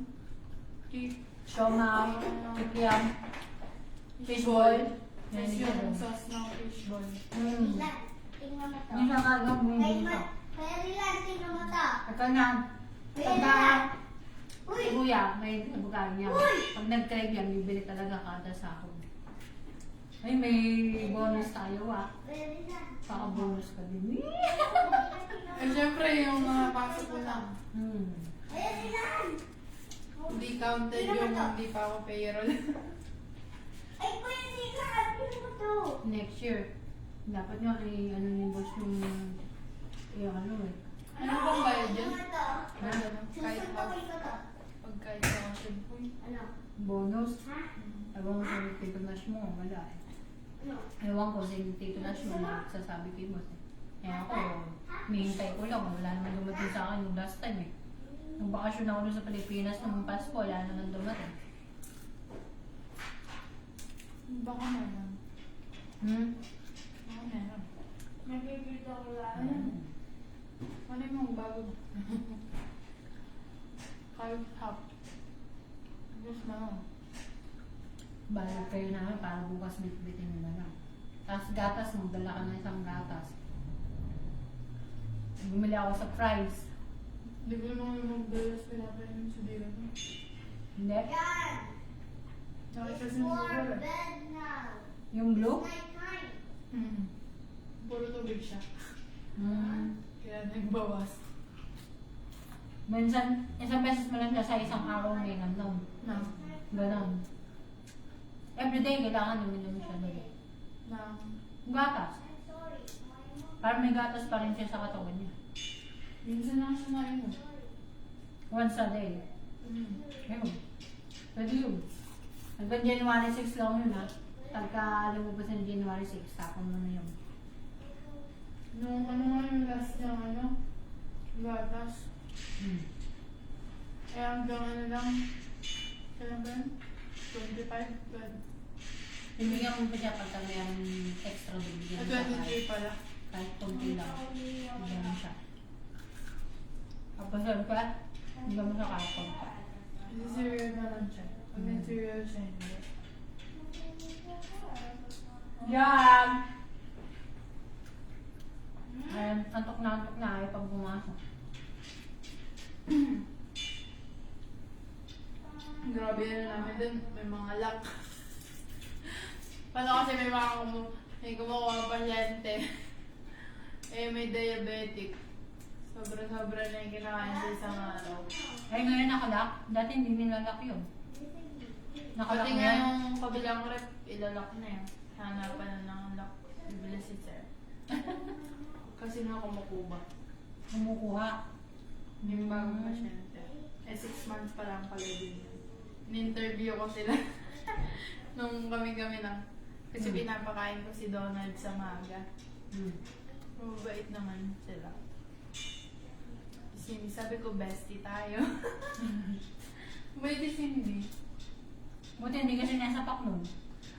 Cake. Siomay, kikiam, fishball. Yan Tapos yung yung doon. sauce ng fishball. Hmm. Rilan, tingnan mo to. Hindi siya kagam Kay bumili Ma, ka. kaya Rilan, tingnan mo to. Ikaw na, Kuya pagka Rilan. Uy! kuya, may kabukaan niya. Pag nag-crave yan, bibili talaga kada sahod. Ay, may bonus tayo ah. Kuya Rilan. Paka-bonus ka din. Eh, syempre, yung mga pasok ko lang. Hmm. Kuya Rilan! Hindi counted yung hindi pa ako payroll. Ay, Kuya Rilan! Tingnan mo to. Next year, dapat nga ay ano yung boss yung ano eh. Ano bang bayad dyan? Tingnan mo to. Ano? Kahit Susuntukin ko to. pag kahit counted po. Ano? Bonus. Ha? Ewan ko sa Tito Nash mo, wala eh. Ano? Ewan ko sa Tito Nash mo na sasabi kay boss eh. Kaya ako, mihintay ko lang, wala naman dumating sa akin yung last time eh. Nung bakasyon ako doon sa Pilipinas nung Pasko, wala naman dumating. Baka meron. Hmm? Baka meron. Nagigilito ko lang. Ano yung bago? Kahit half. Just na. Balik kayo namin para bukas bitbitin nyo na lang. Tapos gatas, magdala ka ng isang gatas. Bumili ako sa fries. Hindi ko naman yung magdalas pinapay yung sudiran mo. Hindi. Yan! Nakita It's sa for siguro. bed now. Yung blue? Night time. Puro tubig siya. Hmm. Kaya nagbawas. Minsan, isang beses mo lang siya sa isang araw may nanom. Na. Ganon. Everyday, kailangan uminom siya doon. Na. Gatas. I'm sorry. My mom. Para may gatas pa rin siya sa katawan niya. Minsan lang siya na yun. Once a day. Ayun. Pwede yun. Hanggang January 6 lang yun ha. Pagka lumabas ng January 6, tapon mo na yun. Nung ano nga yung last niya ano? Gatas. Hmm. hanggang ano lang. Kailan ba yun? 25? Bibigyan mo pa siya pagka mayroong extra bibigyan mo siya 23 pala. kahit konti lang. Bibigyan mo siya. Tapos siyempre, bibigyan mo siya kahit konti. Kasi cereal na lang siya. Pag may cereal siya, hindi. Yan! Ayan, antok na ayaw pag pumasok. Grabe na namin dun. May mga lock. Paano kasi may kumukuha ng pasyente. Eh, may diabetic. Sobra-sobra na yung kinakain sa isang araw. Ay, ngayon nakalak. Dati hindi nilalak yun. Nakalak Pati na nga yan. yung kabilang rep, ilalak na yun. Hanapan na ng lock. Bibili si sir. Kasi nga kumukuba. Kumukuha. Yung bagong pasyente. Eh, 6 months pa lang pala din yun. In-interview ko sila. Nung kami-kami lang. Kasi pinapakain ko si Donald sa maga. Mabait naman sila. Sabi ko, bestie tayo. May di Cindy. Buti hindi ka sinasapak nun.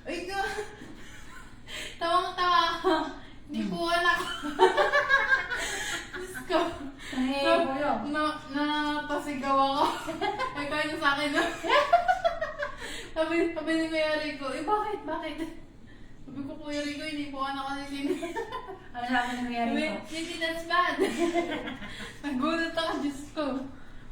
Ay, ko! Tawang-tawa ako. Hindi po anak. Diyos ko. Ay, boyo. Napasigaw ako. Ay, kaya niyo sa akin na. Sabi ni Kuya Rico, bakit? Sabi ko, Kuya Rico, hindi po anak ka ni Cindy. Ano sabi ng mayari ko? Cindy, that's bad. Nagulat ako, Diyos ko.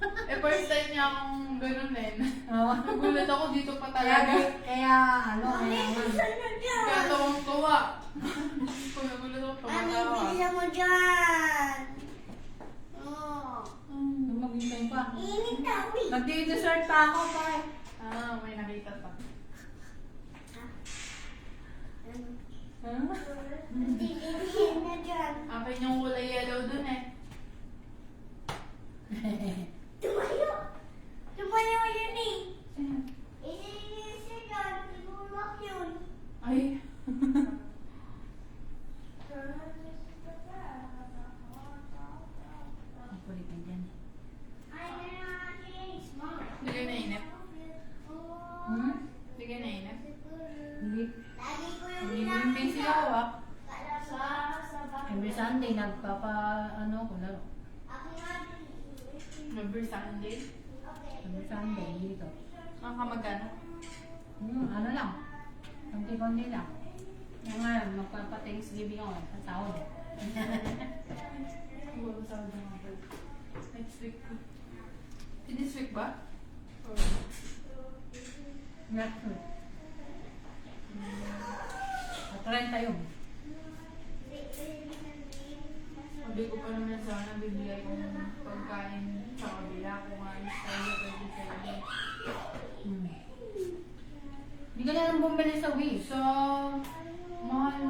Eh, first time niya akong ganun din. Oo. Nagulat ako dito pa talaga. Kaya, ano, Kaya tawang-tawa. Diyos ko, nagulat ako Mami, pagkatawa. bilisan mo dyan. Oh. Maghintay pa. Init daw eh. Magdi-dessert pa ako, pare. Ah, may nakita pa. Dilihin na dyan. Akin yung kulay yellow dun eh. Tumayo. Tumayo yun eh. Ililinis na dyan. Ibulak yun. Ay. Ang kulit na dyan. Ay, nanakinis mo. Hindi kayo nainip? Hmm? Hindi kayo nainip? Hindi. Lagi ko yung Hindi busy ako ah. sa bahay. Every Sunday, ano ko laro. Ako nga din. November Sunday? Okay. Every Sunday, dito. Ang kamagana? Ano lang. Konti-konti lang. Yung ngayon, magpapa-Thanksgiving ako. Sa sahod. Wala sa akin mga bird. Next week ko. This week ba? Or... Next week. At 30 yun. Sabi ko pa naman sana bibigay ko ng pagkain sa kabila kung alis tayo pwede tayo. Hindi ka na lang bumili sa Wish. So, mahal.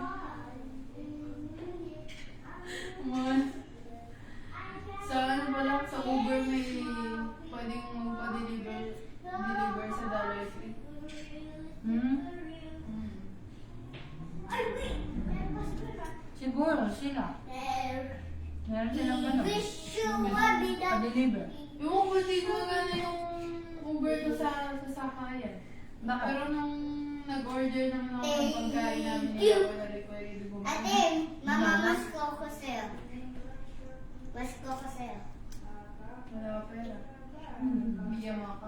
Mahal. Sa ano ba lang, sa Uber may pwedeng magpa-deliver sa Dollar Tree. Ay, wait. Siguro sila. Meron silang ano. Wish you would be the... Pa-deliver. Yung pwede ko gano'n yung Uber ko sa sakayan. Bakit? Pero nung nag-order naman ako ng pagkain namin, Thank you. wala rin pwede bumili. Ate, mamamas ko ako sa'yo. Mas ko ako sa'yo. Wala ka pera. Bigyan mo ako.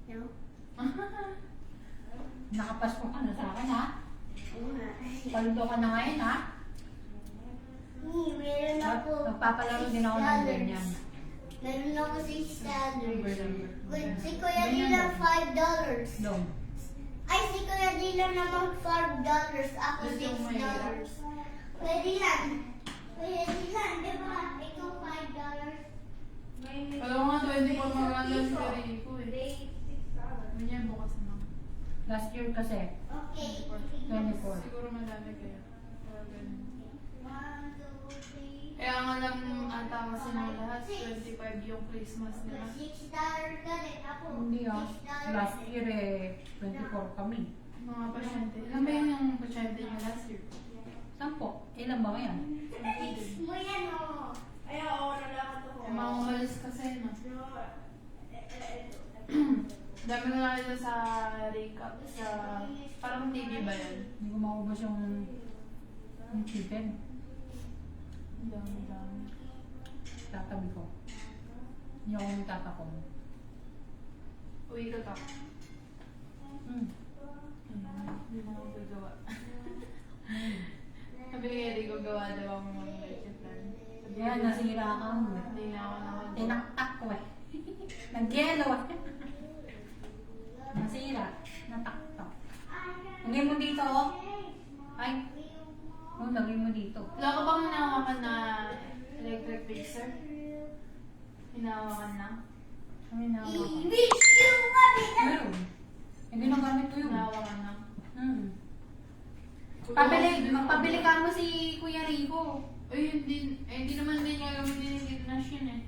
No? Nakapasko ka na sa akin ha. Oo nga. Paluto ka na ngayon ha. Meron ako. Magpapalaro din ako ng ganyan. Meron ako $6. Uber number. Si Kuya Dylan $5. Long. Ay, si Kuya Dylan naman $5. Ako Gusto mo $6. mahirap? Kuya Dylan. Kuya Dylan, di ba? Ikaw $5. Wala ko nga 24 maganda si Rico eh. Ganyan bukas na. Last year kasi. Okay. 24. Siguro madami kaya. Wala ganun. 1, 2, 3. Kaya nga lang ata kasi ng lahat, 25 yung Christmas nila. $6 ka rin. Ako Hindi ah. $6. Last year 24 kami. Mga pasyente. Ilan ba yun yung pasyente niyo last year? 10. Ilan ba ngayon? Fix mo yan, oh. Ay, oo, nalakad ako. Eh, mga umalis kasi, no? No, ito. dami ko nakita sa recap. Sa... Parang TV ba yun? Hindi ko maubos yung chicken. Ang dami. Tatabi ko. Hindi ako magtatapon. Uwi ka ta. Hindi na ako gagawa. Sabi ni Eddie ko gawa daw ang mga legit plan. Yan, nasira ka mo. Hindi na ako nakagawa. Tinaktak ko eh. Nag-yelo eh. Nasira. Nataktak. Lagay mo dito oh. Ay. Oh, lagay mo dito. Wala ka bang hinahawakan na electric mixer? Hinahawakan na? Ano yung nahawakan? Wish you happy Meron. Eh, ginagamit ko yun. Hinahawakan na? Magpabili ka mo si Kuya Rico. Ay, hindi naman din gagamitin yung gitnash yun eh.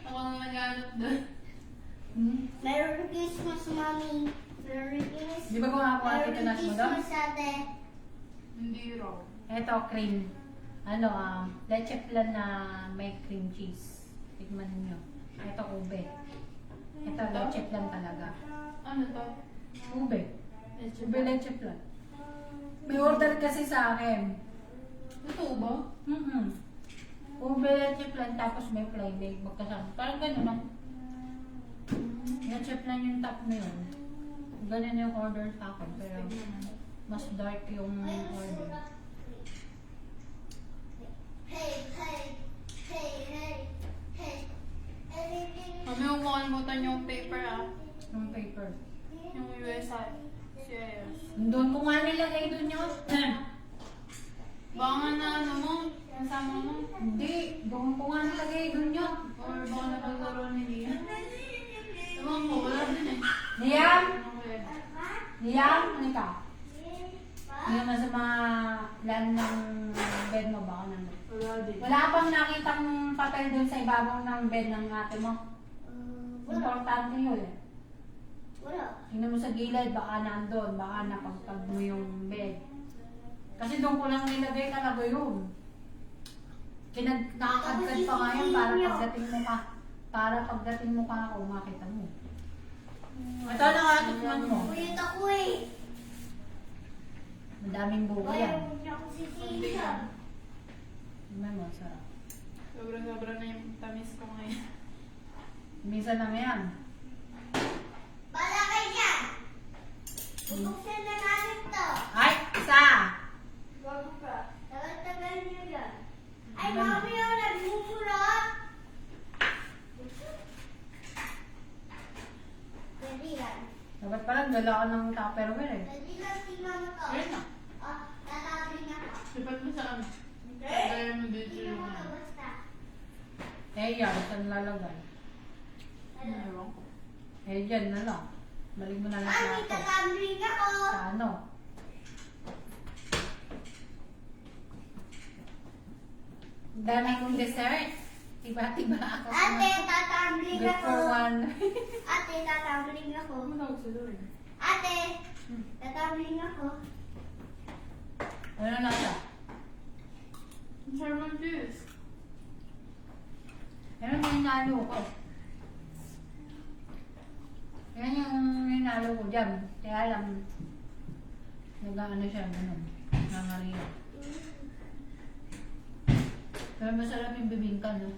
Ako lang nag-aanap doon. Merry Christmas, Mommy. Merry Christmas. Di ba gumagawa Merry kita na mo doon? Christmas, Ate. Hindi raw. Ito, cream. Ano, leche flan na may cream cheese. Tikman niyo. Ito, ube. Ito, leche flan talaga. Ano to? Ube. Leche Ube leche flan. May order kasi sa akin. Totoo ba? Ube leche flan tapos may plain egg magkasama. Parang gano'n, no? Leche flan yung top na yun. Ganun yung order sa akin. Pero mas dark yung order. Hey, hey, hey, hey, hey. Everything Mami, huwag mo kalimutan yung paper ah. Yung paper. Yung USI. CIS. Doon ko nga nilagay doon yun. Baka nga na ano mo, kasama mo. Hindi. Doon ko nga nilagay doon yun. Or baka napaglaro ni Liam. Ewan ko, wala din eh. Liam! Ano ko yun? Liam! Ano ka? Hindi naman sa mga lan ng bed mo baka naman. Wala din. Wala pang nakitang papel doon sa ibabaw ng bed ng ate mo. Importante yun eh. wala. Tingnan mo sa gilid, baka nandun, baka napagpag mo yung bed. Kasi doon ko lang nilagay talaga yun. Nakakagkad pa nga yun para pagdating mo ka ako, makita mo. Ito na nga, tikman mo. Kuyot ako eh. Madaming buko Kaya yan. huwag niya akong Hindi sisihin. ka. Tingnan mo, sarap. Sobra na yung tamis ko ngayon. Minsan lang yan. Bala kayo dyan. Bubuksan na namin to. Ay, isa! Bago ka. Tagal-tagal niyo dyan. Ay, mami yung nagmumura. Pwede yan. Dapat pala, dala ka ng Tupperware eh. Pwede lang si mama to. Ayun na. Ah, tatabi niya ko. Sipat mo sa ano. Hindi. Kaya mo dito Hindi yung mo to ano. basta. Eh yan, saan lalagay? Ewan ko. Eh dyan na lang. Balik mo na lang Mami, sa tatabi niya ko. Sa ano? Dami kong dessert. Tiba-tiba ako. Ate, tatambling Good ako. for one. Ate, tatambling ako. Ano tawag sa doon? Ate, tatambling ako. Ano na siya? Ang sarap ng juice. Ano yung hinalo ko? Yan yung hinalo ko dyan. Kaya lang, nag-ano siya, ganun. Nangarila. Pero masarap yung bibingka, no?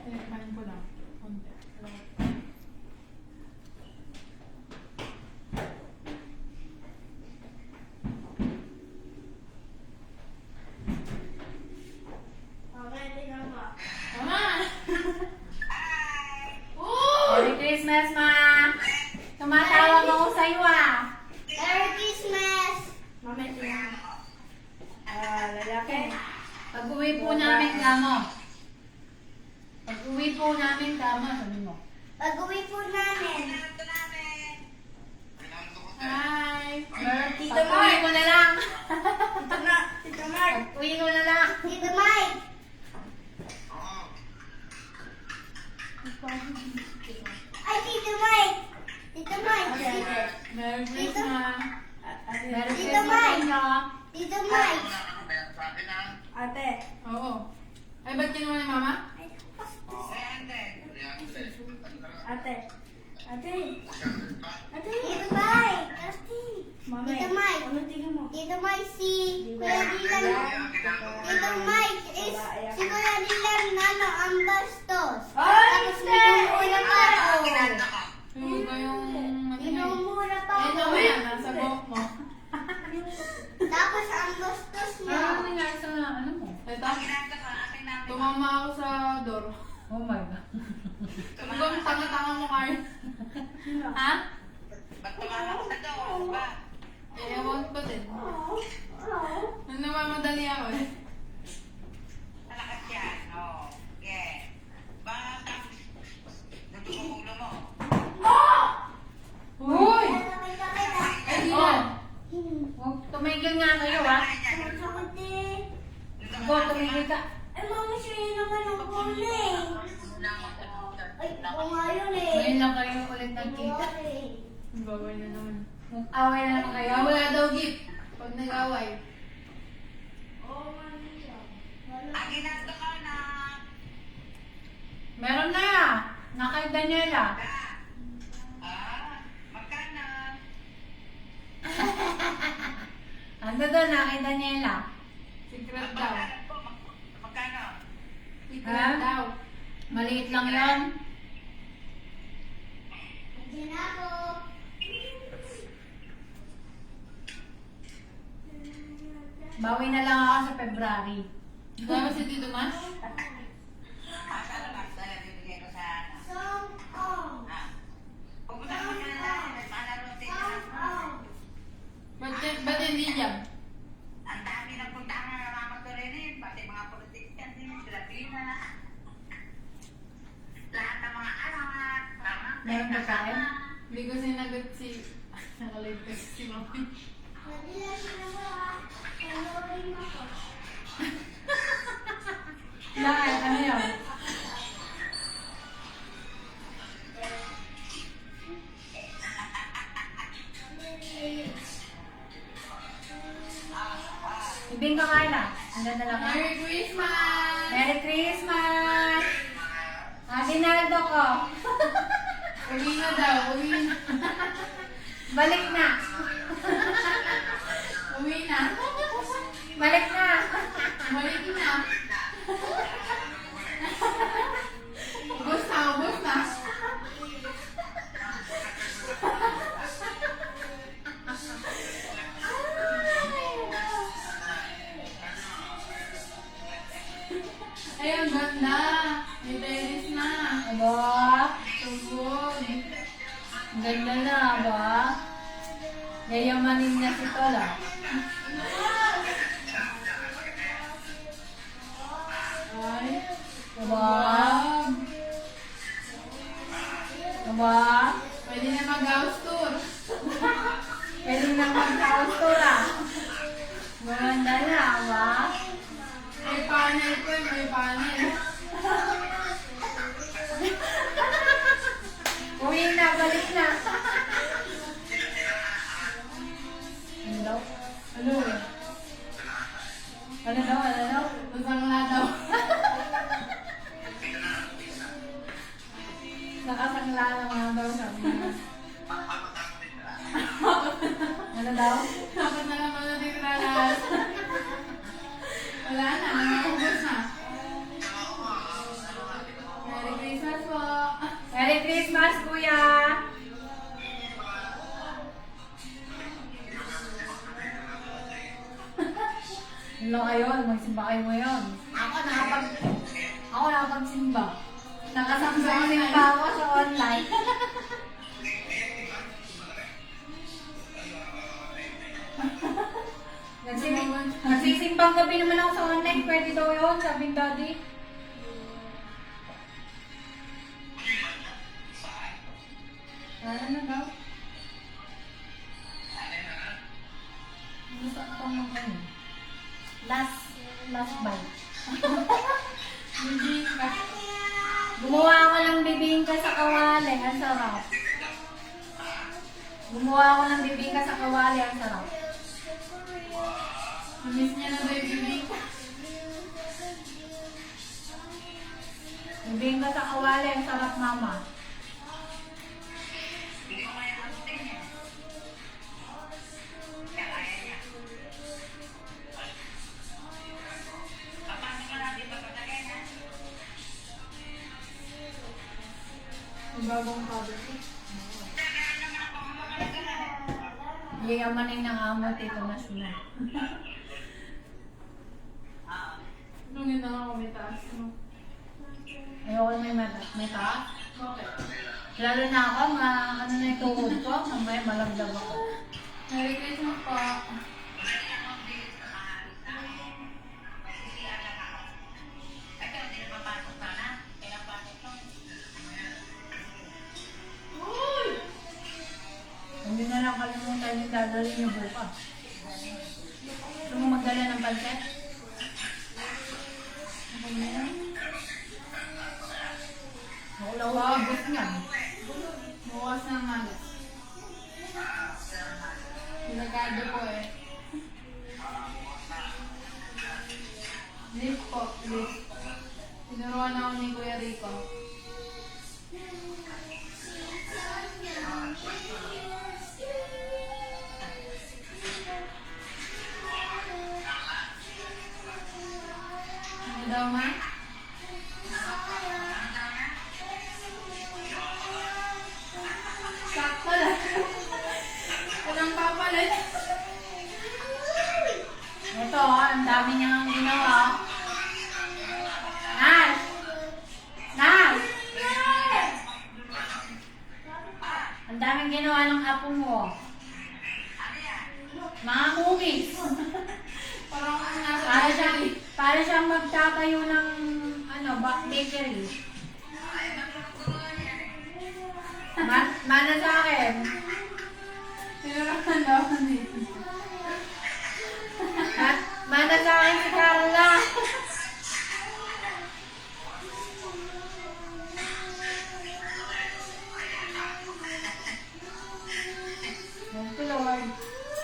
Eh, kain ko lang. Konti. Okay, tingnan mo. Mama! Oh! Merry Christmas, ma! Tumatawag ako sa'yo, ah! Merry Christmas! Mami, tingnan mo. Lalaki. Pag-uwi po namin kamo. Pag-uwi po namin kamo, sabi mo. Pag-uwi po namin. Hi! Tito Pag-uwi Mark! mo na lang. Tito Mark! Pag-uwi mo na lang. Tito Mike! Ay, Tito Mike! Tito Mike! Merry Christmas! Merry Tito Christmas Mike. sa inyo. Tito Mike! Ate. Oo. Ay, ba't kinuha ni Mama? Ate. Ate. Ate. Tito Mai. Mami. Tito Mai. Ano tingin mo? Tito Mai, si Kuya Dylan. Tito Mai, si Kuya Dylan, ang bastos. Tapos minumura pa ako. Huwag ko yung... Minumura pa Ayun ako. naman yan, nasa buhok mo. Tapos ang bastos niya. Ano nangyari sa ano mo? Ito. Tumama ako sa door. Oh my God. Hanggang tanga-tanga mo kayo. Ha? Ewan ko din. Namamadali ako eh. Uy! Ay, di Oh! na. Huwag tumigil nga kayo, ha? Go, tumigil ka. Eh, mama, siya yun naman ang huli. Ay, ako nga yun eh. Ngayon lang kayo ulit nagkita. Bawal na naman. Mag-away na naman kayo. Kaya wala daw gift. Pag nag-away. Meron na. Na kay Daniela. Ando doon na kay Daniela. Secret daw. Secret Ha? daw. Maliit lang yon. Diyan ako. Bawi na lang ako sa February. Dama si Tito Mas? Song-ong. Song-ong. Ba't hindi dyan? Ang dami ng puntahan na nalaman ko rin eh, pati mga politician din, sila Pina. Lahat ng mga anak, Meron ba kain? Hindi ko sinagot si... Nakalive kasi si Mami. Madilas na mo ah. Panoorin mo ko. Bakit? Ano yun? Ibing ka kain na. Ang dadala ka. Merry Christmas! Merry Christmas! Aguinaldo ko. Uwi na daw, uwi na. Balik na. Uwi na. Balik na. Balik na. Ubus na, ubus na. Ay, ang ganda. May terrace na. Aba, Tugod. ganda na ba? Yayamanin na si Tola. Ay. Aba, Wow. aba, Pwede na mag-house tour. pwede na mag-house tour ah. Maganda na ba? May panel po, may panel. Uwi na, balik na. Ano daw? Ano? Ano daw? Ano daw? Nasangla daw. Nakasangla na nga daw sabi niya. Ano daw? Dapat na naman natin lahat. Wala na, nakakubos na. Merry Christmas po. Merry Christmas, Kuya! Hello kayo, magsimba kayo ngayon. Ako nakapagsimba. Nakasamsimba ako sa online. Nagsisimbang gabi naman ako sa online. Pwede daw yun, sabi ng daddy. Ano na daw? Gusto ko ng ano. Last bite. Hindi ka. Gumawa ako ng bibingka sa kawali. Ang sarap. Gumawa ako ng bibingka sa kawali. Ang sarap. Miss niya na ba yung bibig? Bibingka sa kawali, ang sarap mama. Hindi ko kaya hosting niya. Kaya kaya niya. Papasok ka natin papatagay na. Yung bagong cover. Yayaman ng amot ito na sila. Nung yun na ako may taas, no? Ayoko may taas. Bakit? Lalo na ako, ano na yung tuhod ko, mamaya malagdag ako. Merry Christmas po. Ito, hindi na papasok sana. Pinapasok ko. Hindi na lang kalimutan yung dadalhin niyo bukas. Gusto mo magdala ng pansit? Ako lang ubus niyan. Bukas ng malas. Pinagado ko eh. Lift po, lift. Tinuruan ako ni Kuya Rico. Ano daw ma? Sakto lang. Walang papalit. Ito, ang dami niyang ginawa. Nash! Nash! Ang daming ginawa ng apo mo. Mga movies. Parang ang nasa Para siyang magtatayo ng bakery. Mana sa akin. Tinuruan daw ako ni. At mana sa akin si Carla. Thank you, Lord.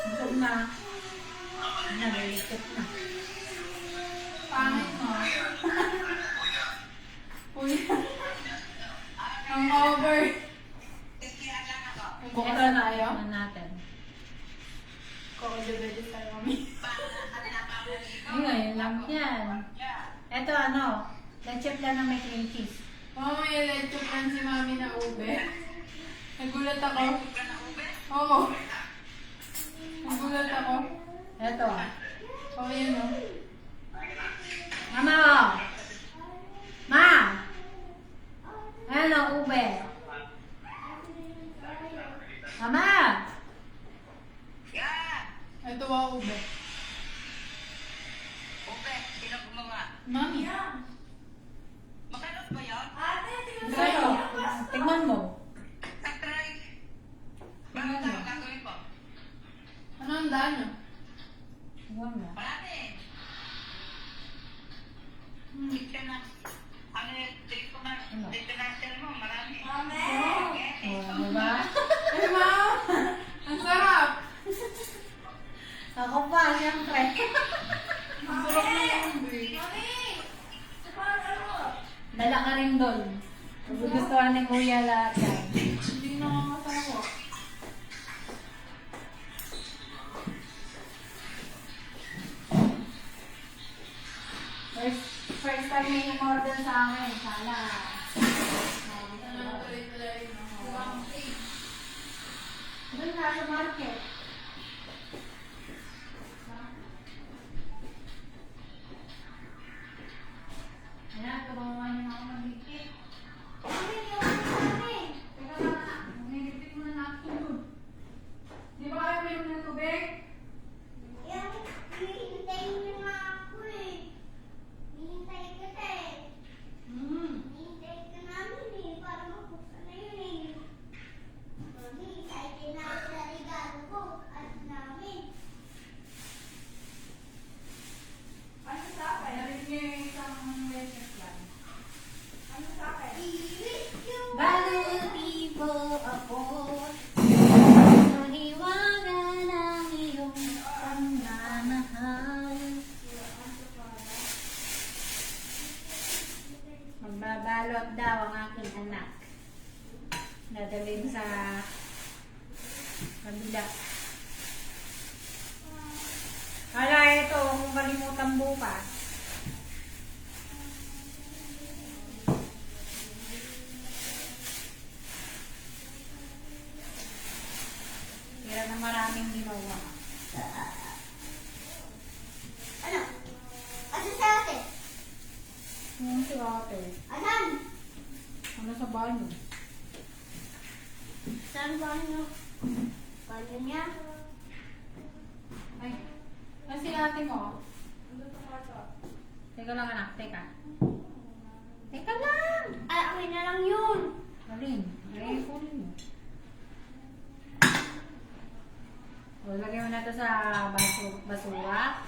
Busog na. Nalilikot na. Pangit mo. Kuya. Ang over. Bukas Ito na tayo. Ano natin. Koko-debede tayo kami. Ngayon lang yan. Ito lechip lang na may cream cheese. Mama, may lechok lang si mami na ube. Nagulat ako. Oo. Nagulat ako. Ito. Oo, yun o. Mama, oh. Ma! Ano, ube? Mama! Ito ang ube. Okay, sino gumawa? Mami. Makalot ba yun? Sa'yo, tingnan mo. Try. Bakit ang gagawin ko? Ano ang daan nyo? Tingnan mo. Marami. Dito na. Ano yung dito na mo? Marami. Oh, diba? Eh, ma'am! Ang sarap! Ako pa, siyempre. Ang sarap na yung ube. Dala ka rin doon. Gugustuhan ni Kuya lahat yan. Hindi nakakasawa. First time may in-order sa akin. Sana. Ano tuloy-tuloy na ako. Doon na sa market. Ayan, tumawa niyo na ako mag-ligpit. Teka lang, mag-ligpit muna natin doon. Di ba kayo may ng tubig? dadalhin sa kabila. Hala, ito, kung kalimutan bukas. Kaya na maraming ginawa. Ano? Asan sa ate? Yung si ate, Asan? ano sa banyo? Saan ba ano? Paano niya? Ay, kasi ate mo. Teka lang anak, teka. Teka lang! Ay, akin na lang yun. Alin? Ay, kunin mo. O, lagyan mo na ito sa basura.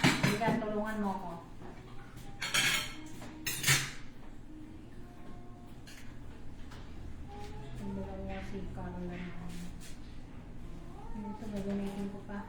Hindi ka, tulungan mo ko. Ang dalawa si Carol na naman. Ito, gagamitin ko pa.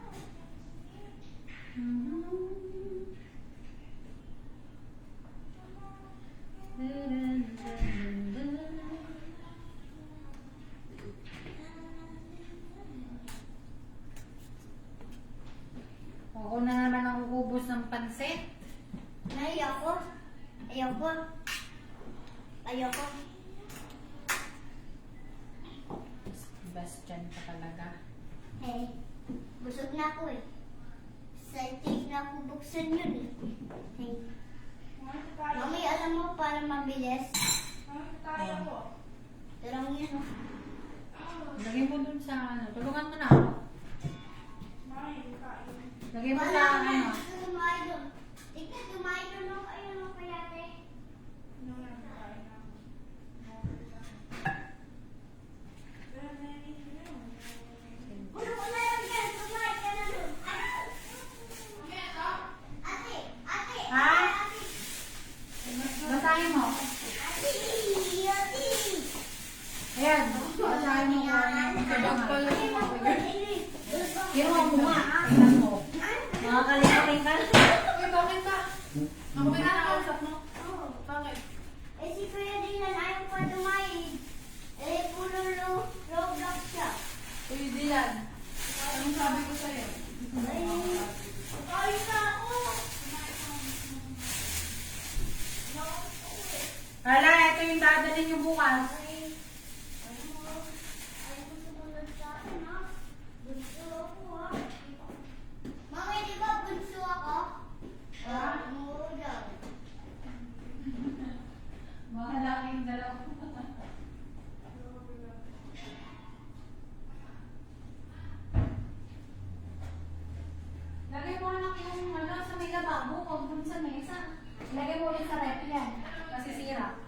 Ako na naman ang ubos ng pansit. Ayoko. Ayoko. Ayoko. Bastian ka talaga. Hey, busog na ako eh. Excited na ako buksan yun eh. Hey. Mami, alam mo para mabilis. Tarang yan oh. Lagyan mo dun sa ano. Tulungan mo na ako. Lagyan mo sa ano. Tumayo doon. Ikaw, tumayo doon ako. Ayun ako yate. Ulo ko na lang yan. Tumayo ka na doon. Ate, ate, Ha? ate. Basahin mo. Ate, ate. Ayan. Basahin mo kung ano. Sabag pala yung mga pagod. Kinuha mo nga. Tingnan mo. Makakalimutin ka. Uy, bakit ba? Ako ba nakausap mo? Bakit? Eh si Kuya Dylan ayaw pa tumayid. Eh puro Roblox siya. Uy, Dylan. Anong sabi ko sa'yo? Ay, ayos na ako. Hala, ito yung dadalhin nyo bukas. Ay, ayaw ko sumunod sa akin ha. Bunso ako ha. Mami, di ba bunso ako? Muro daw. Mga laking dalaw. Lagay mo lang yung ano sa may lababo o dun sa mesa. Lagay mo ulit sa rep yan. Kasi sira.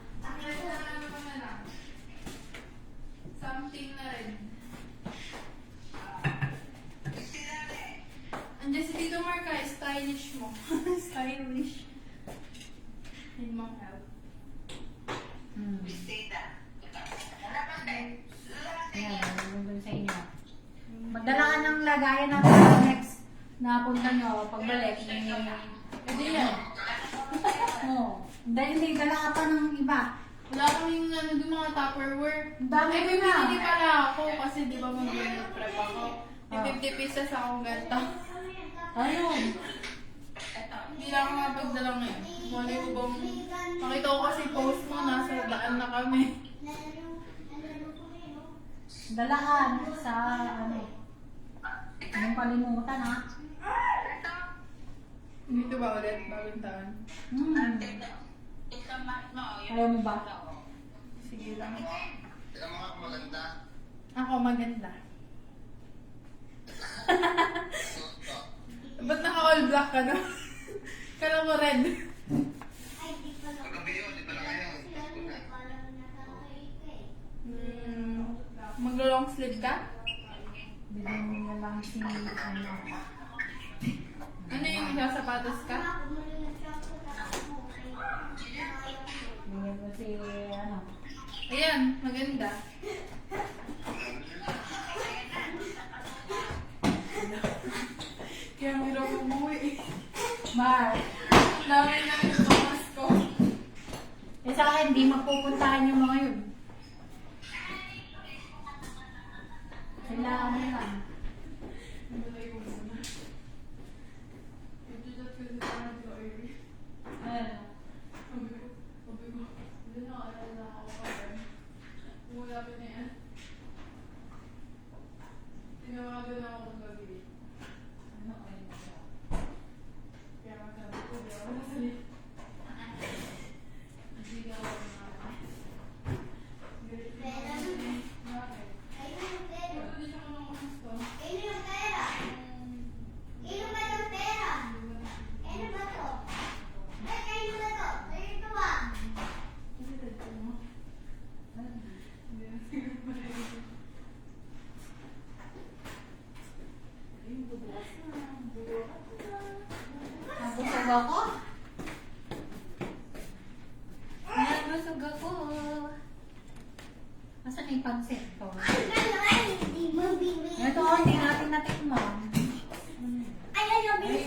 Something na rin. Andiyan si Tito Marca, stylish mo. Stylish. Need mo help. Ayan, dun sa inyo. Magdala ka ng lagayan natin sa next na punta nyo. Pagbalik, Pwede yan. Oo. Dahil hindi, dala ka pa ng iba. Wala kaming ano doon mga Tupperware. Ang dami Ay, ko may na. pinili pala ako kasi di ba mag-meal prep ako. May 50 pesos akong ganito. Ayun. Hindi lang ako mapagdala ngayon. Mali ko bang... Nakita ko kasi post mo, nasa daan na kami. Dala ka sa ano. Anong kalimutan ha? Dito ba ulit? Bagong taon? Ayaw mo ba? Sige lang. Ako maganda. Ba't naka-all black ka na? Kala mo red. Ay, di pa lang. Mag-long sleeve ka? Bigyan mo na lang si ano. Ano yung sapatos ka? Bigyan mo si ano. Ayan, maganda. Kaya may raw umuwi. Mar. Dami na yung tumas ko. Eh sa akin, di magpupuntahan yung mga yun.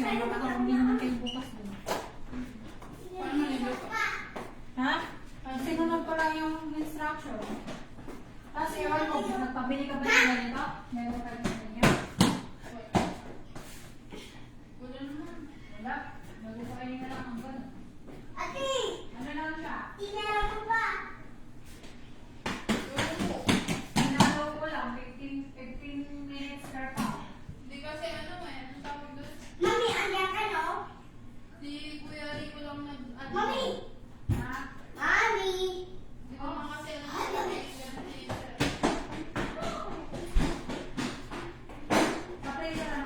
Baka hindi naman kayo bukas dun. Paano nililuto? Ha? Sinunod ko lang yung instruction. Tapos iwan mo, nagpabili ka ba ng ganito? Meron ka rin ganyan? Wala naman. Wala. Mag-upain na lang ang gano'n. Ate, Ano lang siya? tingnan mo ba? Sinalo ko lang, 15 minutes per pound. Hindi kasi ano ang tawag doon? Mami, andiyan ka, no? Si Kuya Rico lang nag... Mami! Ha? Mami! Di ba mga kasi ano Kapray ka lang.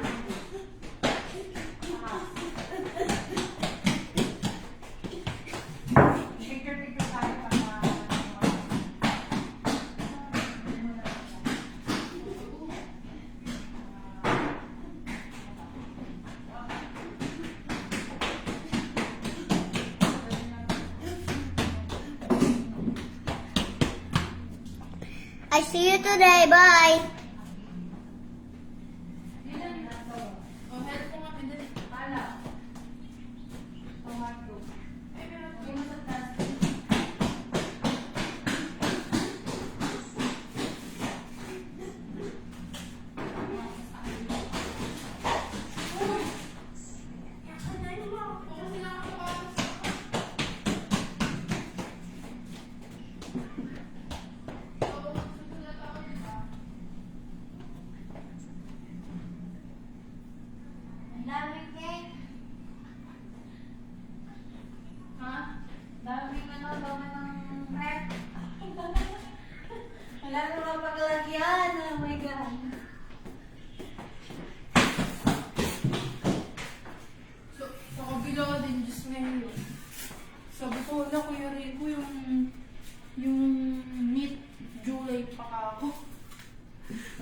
Picture tayo para I see you today. Bye. Oh, help ko nga, pindali. pala. Tomato. Hindi mo sa taas. Kasi nakakapatas. So, susunod ako, di ba? Ang dami cake. Ha? Daming dami ng rep. Wala na mga paglagyan. Oh my God. So, sa kabila din, Diyos ngayon. Sabi ko, wala, Kuya Rico, yung meat July pa ako.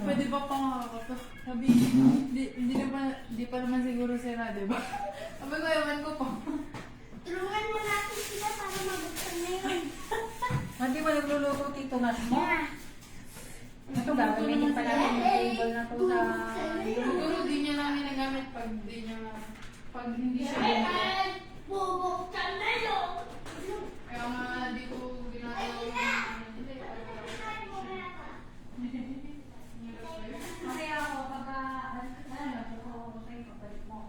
Pwede ba pangako to? Sabi, di pa naman siguro sila, di ba? Sabi ko, ewan ko pa. Tulungan mo natin sila para mabuksan na yun. Hindi mo nagluluto tito na mo? Ito gagamitin pa namin yung table na to sa... Siguro di niya namin nagamit pag hindi siya bumili. Bubuksan na yun. Kaya nga, di ko ginagawa hindi. Kasi ako pagka... Ano, ako sa'yo, kapalit mo.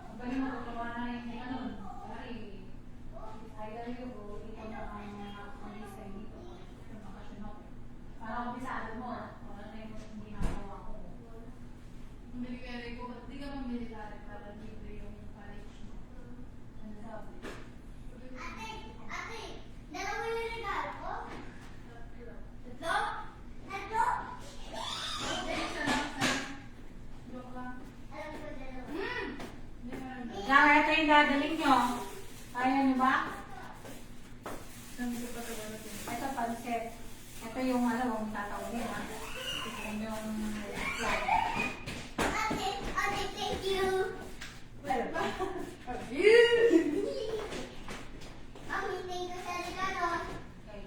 Pagkalit mo, tutuwa na yung ano. Sorry. Either you go, ikaw na ang design dito. Yung bakasyon ako. Para kumpisado mo. Wala na yung ginagawa ko. Bumili kaya rin ko, ba't di ka mamili tayo para libre yung college mo? Ano sabi? Ate, dalawa yung regalo ko? Tatlo? Tatlo? Hindi, isa lang. Joke lang. Alam ko dalawa. Hindi meron doon. Kaya ito yung dadaling nyo. Kaya nyo ba? Saan ko pa tagal natin? Ito pansit. Ito yung ano, yung tatawagin ha. Ito yung flag. Ate, thank you. Mami, thank you sa regalo. Okay.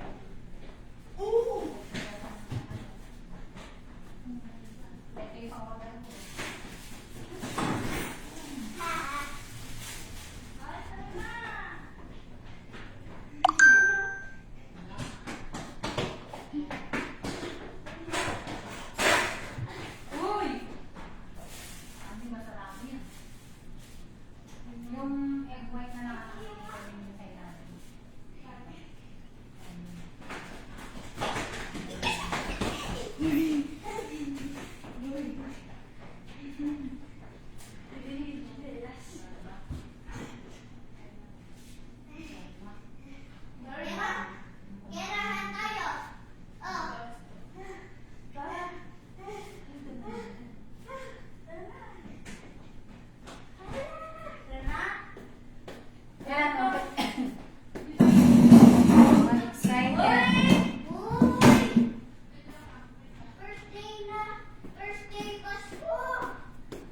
Ito yung pang-order ko. Uy! Hindi masarap yan. Yung egg white na nakakita yung sa ilalim. Kailangan tayo. Oh. Yan, okay. Excited. Uy! First day Pasko.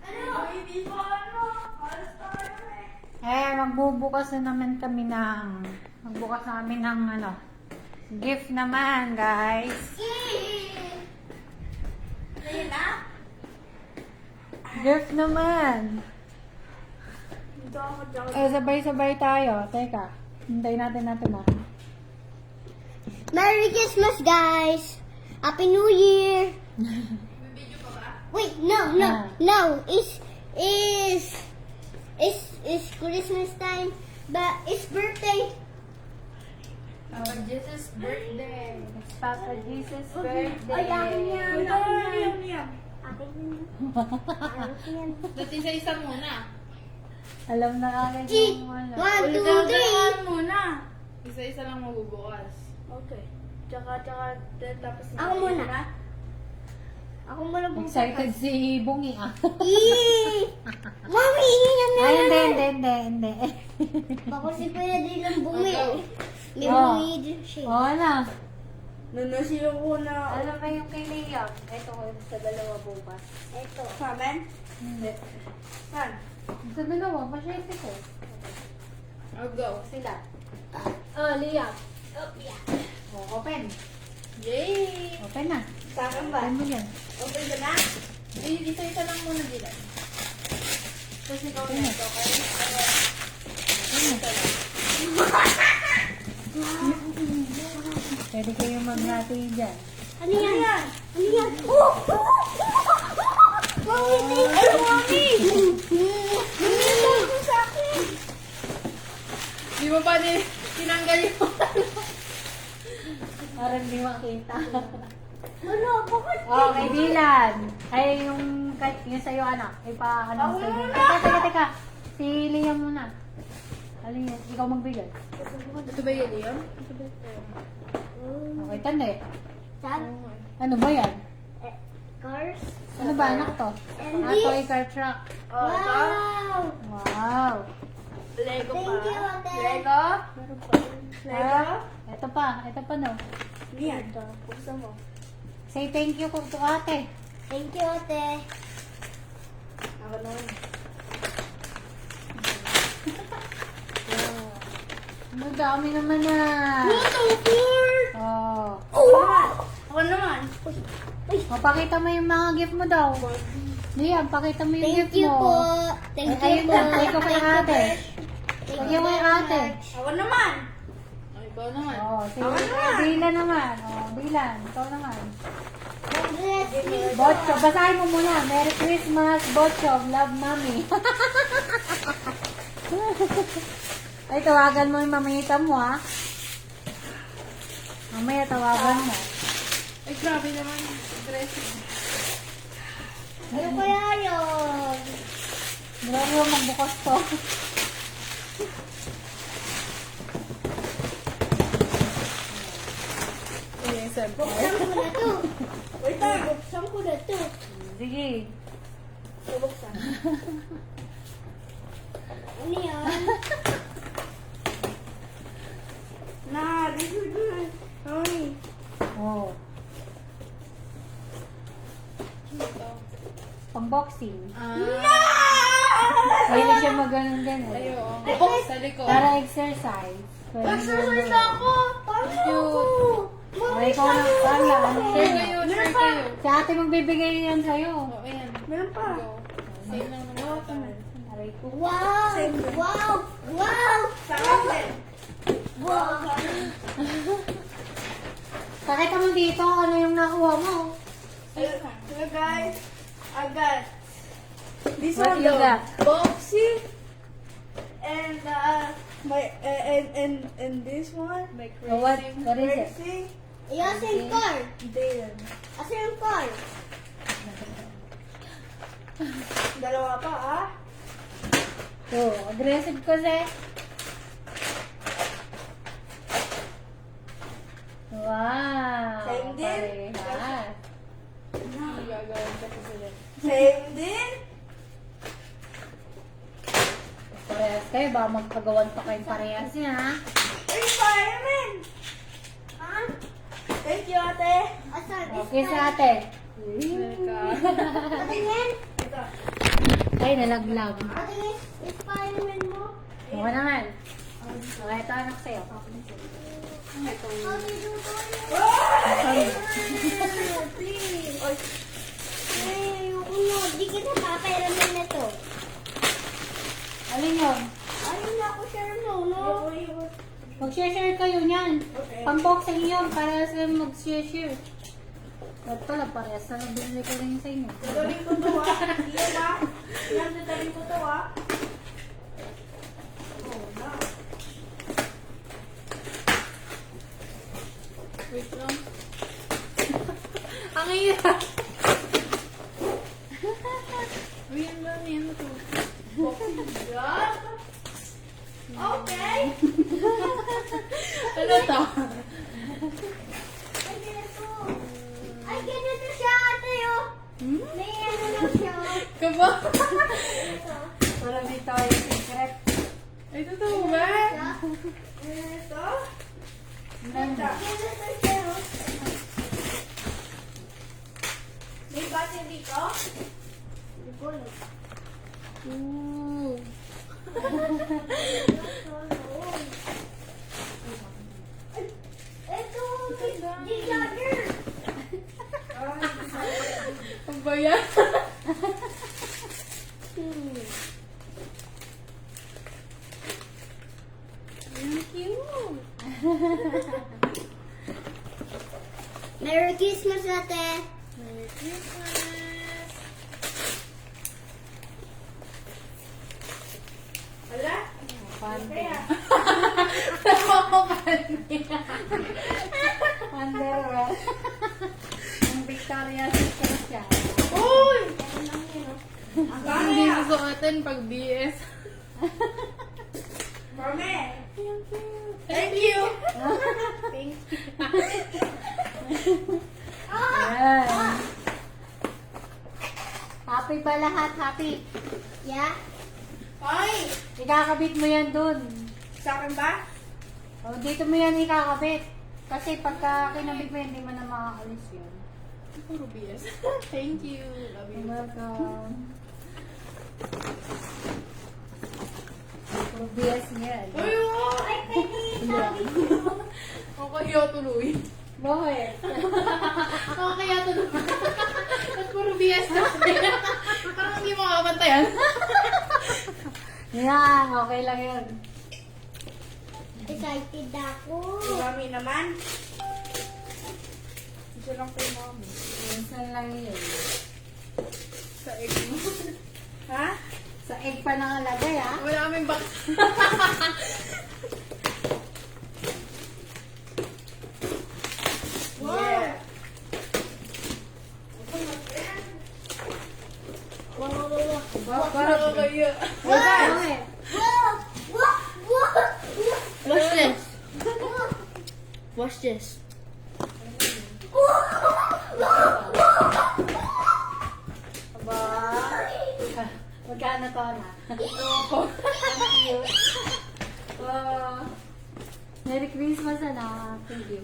Ano? Hindi pa ano. Alas tayo Magbubukas na naman kami ng magbukas na kami ng ano gift naman, guys. Ayun na? Gift naman. Dito ako, tsaka Sabay-sabay tayo. Teka. Hintayin natin na. Merry Christmas, guys! Happy New Year! Wait, no. It's Christmas time, but it's birthday. Papa Jesus' birthday. It's Papa Jesus' birthday. Ay, akin yan. Akin yan. Akin yan. Dati isa-isa muna. Alam na kagad G, yung ano. 1, 2, 3. muna. Isa-isa lang mabubukas. Okay. Tsaka, tapos Ako muna. Ako muna po. Excited si Bungi ah. Mami, ingin Ay, na. hindi. Bako si Kuya din ang bumi. May Oh. bumi din siya. Oo na. Nanasiyo ko na. Alam mo yung kay Liam? Ito ko sa dalawa bukas. Ito. Samen? Hindi. Saan? Sa dalawa, pasyente ko. I'll go. Sila. Oh, Liam. Oh, open. Yay! Open na. Sa akin ba? Open mo yan. Okay ka na? Eh, isa-isa lang muna dila. Kasi ikaw na ito, okay? Pwede kayo maghati dyan. Ano yan? Ano yan? Oh! Mami, thank you, Mami! Nangyayari ko sa akin. Di mo pa din tinanggal yung Parang di makita. Ano, bakit? Oh, kay Dylan. Ay, yung sa'yo anak. Ipa, ano Ako sa'yo. muna. Teka. Si Liam muna. Alin yan? Ikaw magbigay. Ito ba yun yun? Okay, tanda eh. Saan? Ano ba yan? Cars? Ano ba anak to? And Ato this? ay car truck. Oh, ito. Wow! Wow. Lego pa. Thank you, ate. Lego? Lego? Ito pa no. Yan. Buksan mo. Say thank you to ate. Thank you, ate. Ako naman. Ang dami naman na. Oh. Ako naman. O, pakita mo yung mga gift mo daw. Liam, pakita mo yung Thank gift you mo. po. Thank you Ayun po. na, take ko kay ate. Thank Lagyan mo you yung very ate. much. Ako naman. Ikaw naman. Oh, sige. Ako naman. Dylan naman. Oh, Dylan, ikaw naman. God bless you. Botcho, basahin mo muna. Merry Christmas, Botcho. Love, Mommy. Ay, tawagan mo yung mamita mo, ha? Mamaya tawagan mo. Ay, grabe naman. Aggressive. Ano kaya yun? Grabe yung magbukas to. Ayan, saan po? Buksan ko na to. Wait lang. Buksan ko na to. Sige. Bubuksan. Ano yan? Na, this is good. Mami. Oh. Pang-boxing. Pwede siya mag-ganon-ganon. Ayo. Bubok sa likod. Para exercise. Pwede Exercise ganun. ako. Paano ako? Ay, ikaw na. Wala. Ano Share yun? kayo, share kayo. Si ate magbibigay yan sa'yo. Oh, ayan. Meron pa. Same lang naman. Aray ko. Wow! Wow! Wow! Sa akin. Wow! Pakita mo dito ano yung nakuha mo. Hello guys. I got this What one you though. got? Boxy. And my and this one. My So what is it? crazy. Asa yung car? Dylan. Asa yung car? Dalawa pa ah. So, aggressive kasi. Wow. Same din. Parehas. Gagawin ka sila. Same din. Parehas kayo. Baka magpagawan pa kayong parehas niya, ha? Ay, fireman. Ah? Thank you, ate. Asa? Okay sa ate. Patingin? Ito. Ay, nalaglag. Patingin? Spiderman mo? Oo naman. Okay, ito anak sa'yo. How do you do Please. Oy, Ay, ayoko na. Di kita papairamin na to. Alin yun? Mag-share kayo niyan. Okay. Pang-boxing yun para sa mag-share. At pala, parehas na binili ko rin sa inyo. Dadaling ko to Iya ba? Yan, dadaling ko to Oh, no. Wait lang. Ang hirap. Ayan lang yan to. Okay. Ano to? Ay, ganito. Ay, ganito siya, ate, oh. May ano lang siya. Kaba? Para dito yung secret. Ay, totoo ba? Ganito? Ganda. Ganito siya, oh. May button dito? Hindi ko alam. Ooh. Ito, di ladder. Ang bayan. Ang cute. Merry Christmas, ate. Merry Christmas. Wala? Kaya. Underwear. Ang Victoria's Secret siya. Uy! Ano lang yun, oh. Ang hindi susuotin pag BS. Mami! Thank you! Thank you. Ayan. Happy ba lahat? Happy. Yeah? Ay! Ikakabit mo yan dun. Sa akin ba? O, dito mo yan ikakabit. Kasi pagka kinabit mo yan, hindi mo na makakalis yun. Puro BS. Thank you. Love you. You're welcome. Puro BS yan. Uy, wow! Ay, pwede sabi ko. Ako kaya tuloy. Bakit? Ako kaya tuloy. At puro BS na. Parang hindi makabantayan. Yan, okay lang yun. Excited ako. Mami naman. Isa lang kay mami. Minsan lang yun. Sa egg mo. Ha? Sa egg pa nakalagay, ha? Wala kaming box. Wow. Parang kaya. Bakit? Wow! Wow! Wow! Watch this. Watch this. Aba. Magkano to na? Opo. Ang cute. Wow. Merry Christmas, anak. Thank you.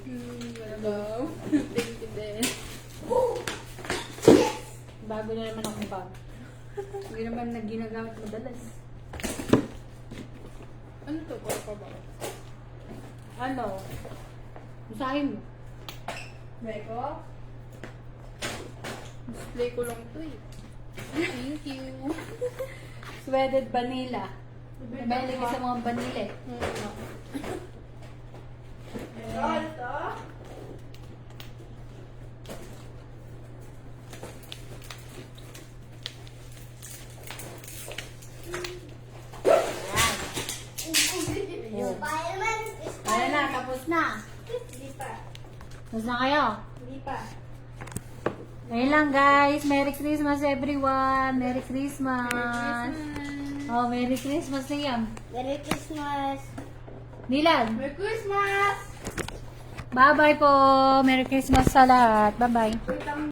Hello. Thank you din. Bago na naman akong bag. Hindi naman na ginagamit madalas. Ano to? Para pa ba? Ano? Usahin mo. Beko? Display ko lang to eh. Thank you. Sweated vanilla. Bili ka sa mga vanilla eh. Ano to? Spider-Man is Ano na, tapos na. Hindi pa. Tapos na kayo. Hindi pa. Ayun lang guys. Merry Christmas everyone. Merry Christmas. Oh, Merry Christmas na yan. Merry Christmas. Nilan. Merry Christmas! Bye-bye po. Merry Christmas sa lahat. Bye-bye. Wait lang.